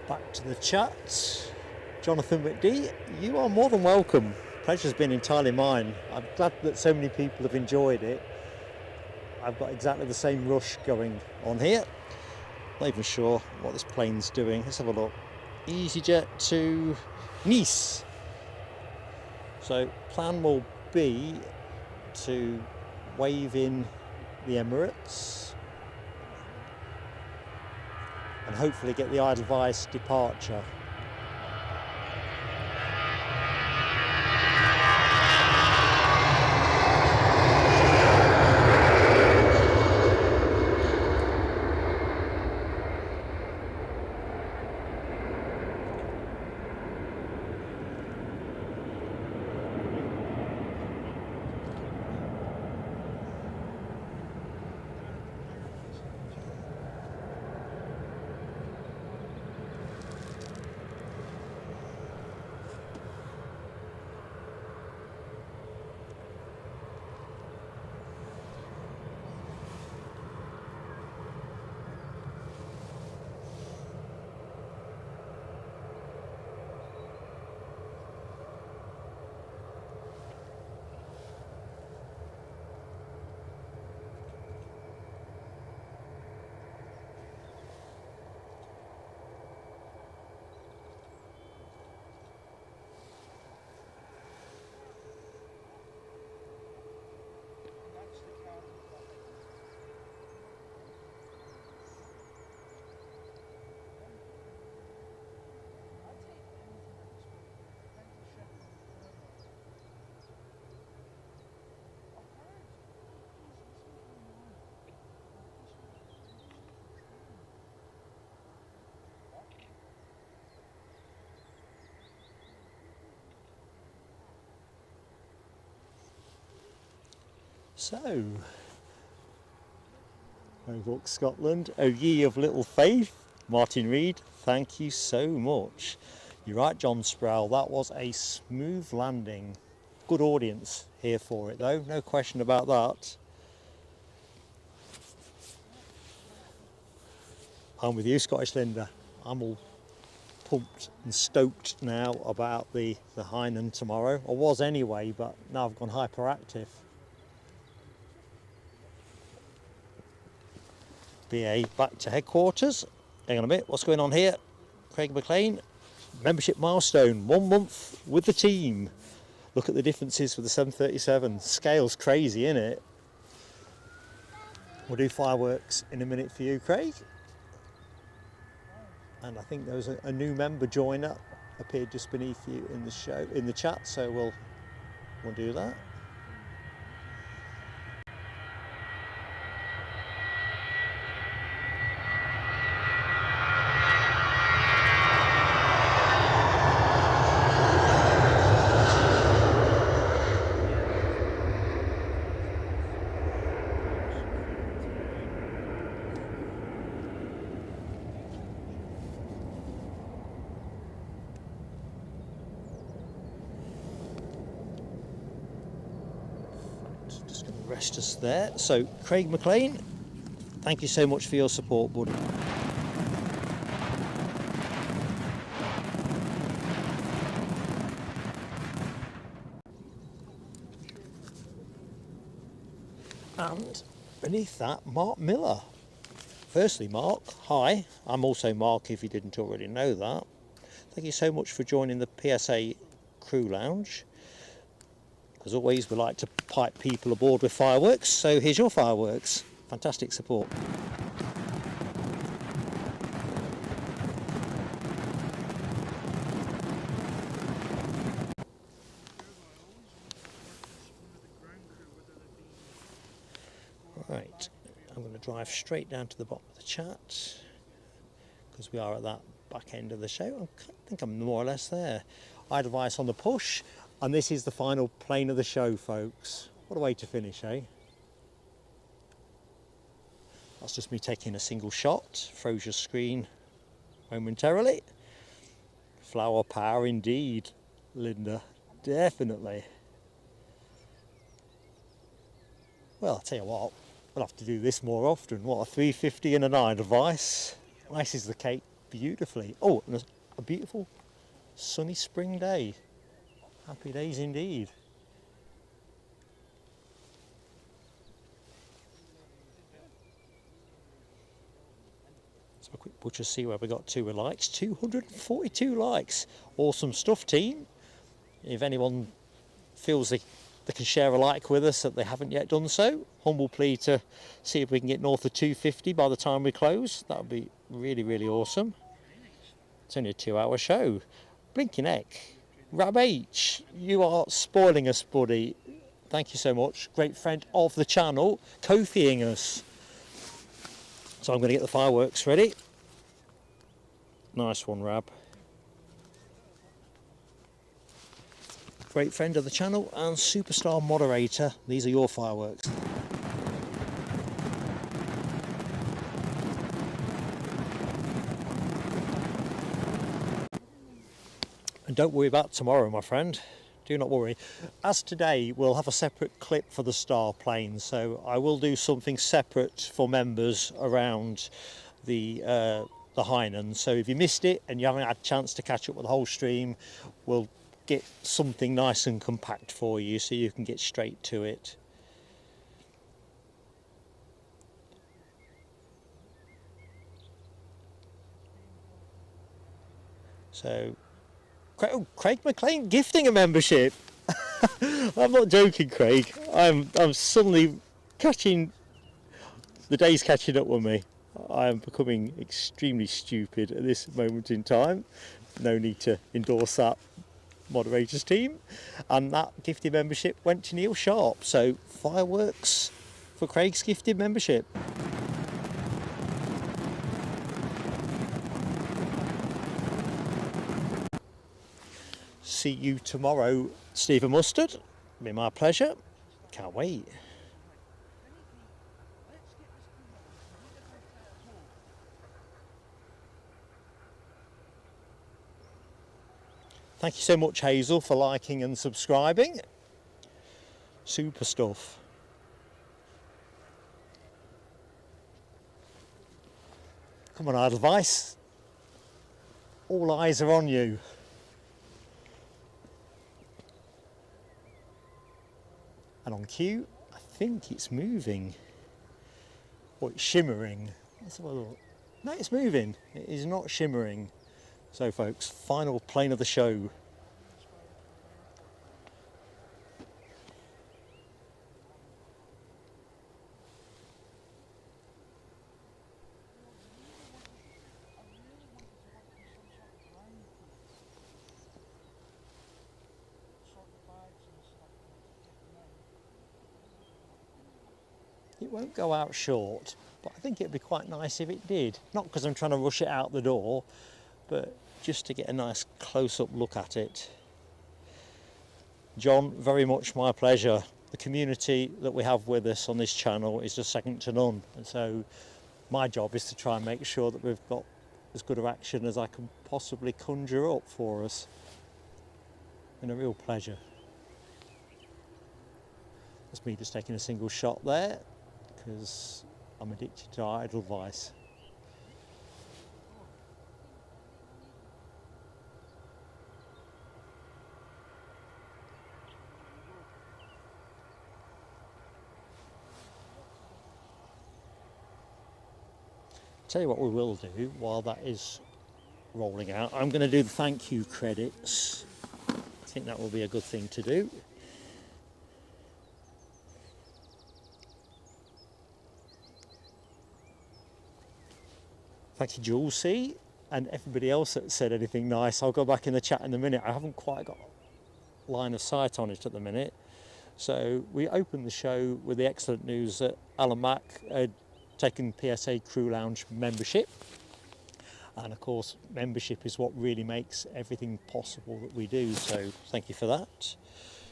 Back to the chat. Jonathan McD, you are more than welcome. Pleasure's been entirely mine. I'm glad that so many people have enjoyed it. I've got exactly the same rush going on here. Not even sure what this plane's doing. Let's have a look. EasyJet to Nice. So plan will be to wave in the Emirates and hopefully get the Edelweiss departure. So, Overlook Scotland, O ye of little faith, Martin Reed, thank you so much. You're right, John Sproul, that was a smooth landing. Good audience here for it though, no question about that. I'm with you, Scottish Linda. I'm all pumped and stoked now about the Hainan tomorrow. I was anyway, but now I've gone hyperactive. BA back to headquarters. Hang on a minute, what's going on here? Craig McLean, membership milestone, 1 month with the team. Look at the differences for the 737. Scale's crazy, isn't it? We'll do fireworks in a minute for you, Craig. And I think there was a new member joiner appeared just beneath you in the chat, so we'll do that. Just going to rest us there. So Craig McLean, thank you so much for your support, buddy. And beneath that, Mark Miller. Firstly, Mark, hi. I'm also Mark, if you didn't already know that. Thank you so much for joining the PSA Crew Lounge. As always, we like to pipe people aboard with fireworks, so here's your fireworks. Fantastic support. Right, I'm going to drive straight down to the bottom of the chat, because we are at that back end of the show. I think I'm more or less there. Edelweiss on the push. And this is the final plane of the show, folks. What a way to finish, eh? That's just me taking a single shot. Froze your screen momentarily. Flower power indeed, Linda. Definitely. Well, I'll tell you what, we'll have to do this more often. What, a 350 and an Edelweiss? Ices the cake beautifully. Oh, and a beautiful sunny spring day. Happy days indeed. Let's have a quick butcher, see where we got to with likes. 242 likes. Awesome stuff, team. If anyone feels they can share a like with us that they haven't yet done so, humble plea to see if we can get north of 250 by the time we close. That would be really, really awesome. It's only a 2-hour show. Blinking heck. Rab H, you are spoiling us, buddy. Thank you so much. Great friend of the channel, Kofiing us. So I'm going to get the fireworks ready. Nice one, Rab. Great friend of the channel and superstar moderator. These are your fireworks. And don't worry about tomorrow, my friend. Do not worry. As today, we'll have a separate clip for the star plane, so I will do something separate for members around the Hainan. So if you missed it and you haven't had a chance to catch up with the whole stream, we'll get something nice and compact for you so you can get straight to it. So Craig McLean gifting a membership. I'm not joking, Craig. I'm suddenly the day's catching up with me. I am becoming extremely stupid at this moment in time. No need to endorse that, moderators team. And that gifted membership went to Neil Sharp. So fireworks for Craig's gifted membership. See you tomorrow, Stephen Mustard. It'll be my pleasure. Can't wait. Thank you so much, Hazel, for liking and subscribing. Super stuff. Come on, Edelweiss. all eyes are on you. And on cue, I think it's moving. Or it's shimmering. Let's have a look. No, it's moving. It is not shimmering. So folks, final plane of the show. It won't go out short, but I think it'd be quite nice if it did. Not because I'm trying to rush it out the door, but just to get a nice close-up look at it. John, very much my pleasure. The community that we have with us on this channel is just second to none, and so my job is to try and make sure that we've got as good of action as I can possibly conjure up for us. And a real pleasure. That's me just taking a single shot there, because I'm addicted to Edelweiss. Tell you what we will do while that is rolling out. I'm going to do the thank you credits. I think that will be a good thing to do. Thank you, Julesy, and everybody else that said anything nice. I'll go back in the chat in a minute. I haven't quite got line of sight on it at the minute. So we opened the show with the excellent news that Alan Mack had taken PSA Crew Lounge membership. And of course, membership is what really makes everything possible that we do. So thank you for that.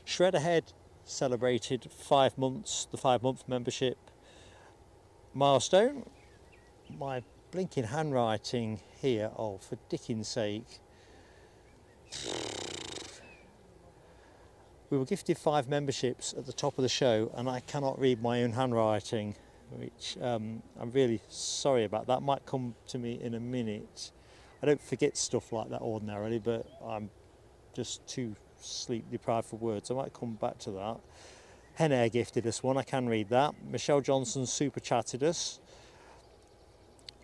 Shredderhead celebrated 5 months, the 5-month membership milestone. My blinking handwriting here, oh for Dickens' sake. We were gifted 5 memberships at the top of the show and I cannot read my own handwriting, which I'm really sorry about. That might come to me in a minute. I don't forget stuff like that ordinarily, but I'm just too sleep deprived for words. I might come back to that. Henair gifted us one, I can read that. Michelle Johnson super chatted us.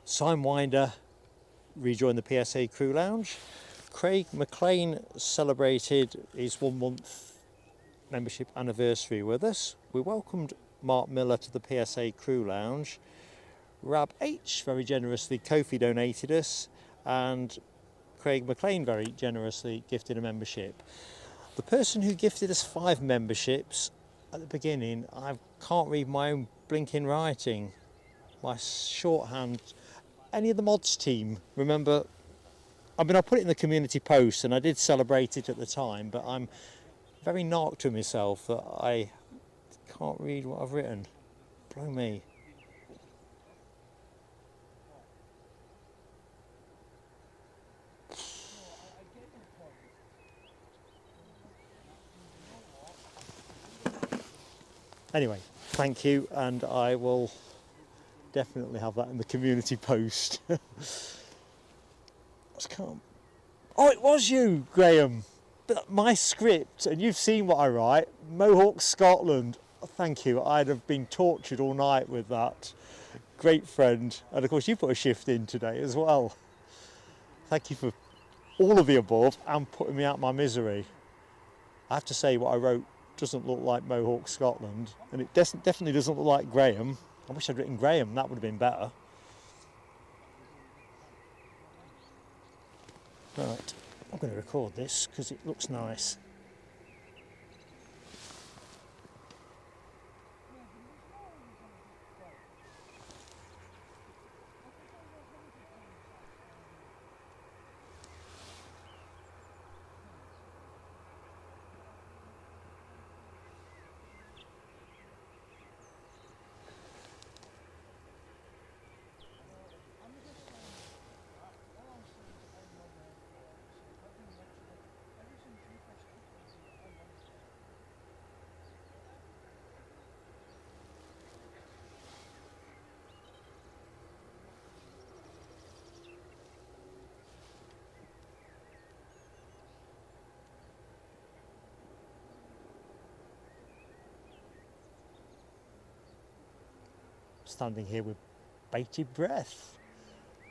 Simewinder rejoined the PSA Crew Lounge. Craig McLean celebrated his 1 month membership anniversary with us. We welcomed Mark Miller to the PSA Crew Lounge. Rab H very generously Kofi donated us, and Craig McLean very generously gifted a membership. The person who gifted us 5 memberships at the beginning, I can't read my own blinking writing. My shorthand. Any of the mods team, remember, I mean I put it in the community post and I did celebrate it at the time, but I'm very narked to myself that I can't read what I've written. Blow me. Anyway, thank you, and I will definitely have that in the community post. Oh, it was you, Graham. My script, and you've seen what I write, Mohawk, Scotland. Thank you. I'd have been tortured all night with that. Great friend. And of course you put a shift in today as well. Thank you for all of the above and putting me out my misery. I have to say what I wrote doesn't look like Mohawk, Scotland, and it definitely doesn't look like Graham. I wish I'd written Graham, that would have been better. Right, I'm going to record this because it looks nice. standing here with bated breath.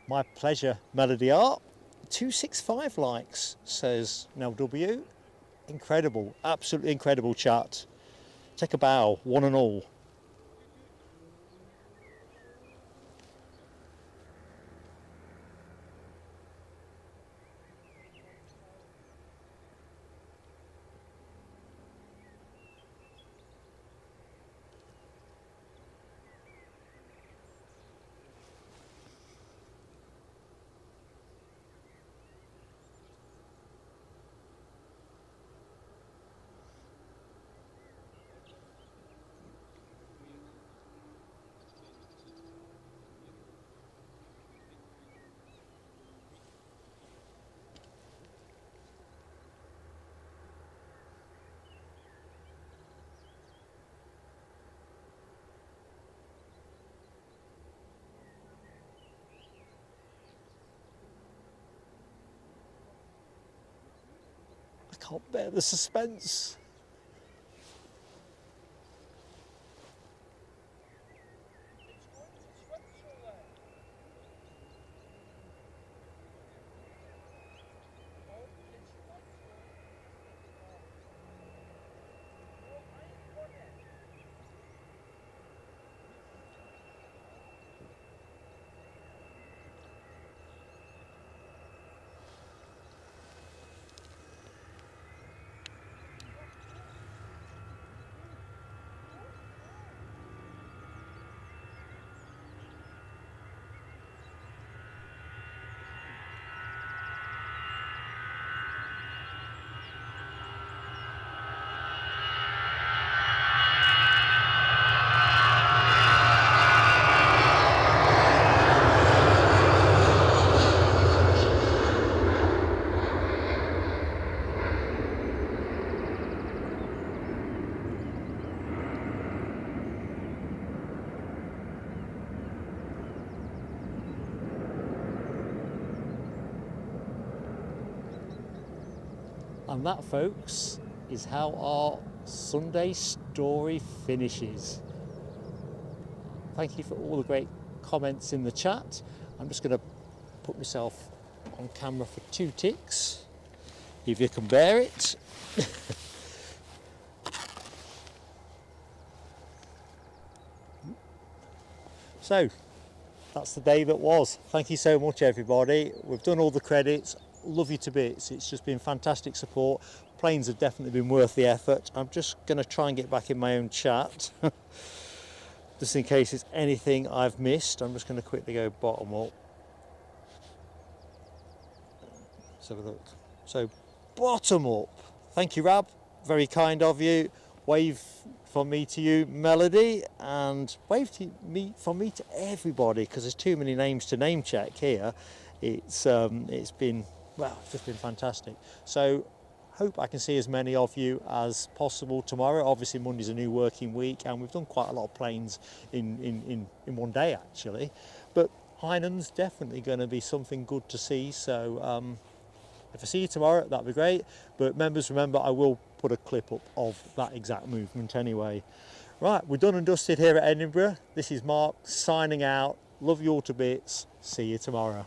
My pleasure, Melody Art. 265 likes, says Nell W. Incredible, absolutely incredible chat. Take a bow, one and all. I can't bear the suspense. And that, folks, is how our Sunday story finishes. Thank you for all the great comments in the chat. I'm just going to put myself on camera for 2 ticks, if you can bear it. So, that's the day that was. Thank you so much, everybody. We've done all the credits. Love you to bits. It's just been fantastic support. Planes have definitely been worth the effort. I'm just going to try and get back in my own chat just in case it's anything I've missed. I'm just going to quickly go bottom up. Let's have a look. So bottom up, thank you, Rab, very kind of you. Wave from me to you, Melody, and wave from me to everybody, because there's too many names to name check here. It's been, well, it's just been fantastic. So hope I can see as many of you as possible tomorrow. Obviously Monday's a new working week, and we've done quite a lot of planes in one day actually, but Heinen's definitely going to be something good to see. So if I see you tomorrow, that'd be great. But members, remember, I will put a clip up of that exact movement anyway. Right, we're done and dusted here at Edinburgh. This is Mark signing out. Love you all to bits. See you tomorrow.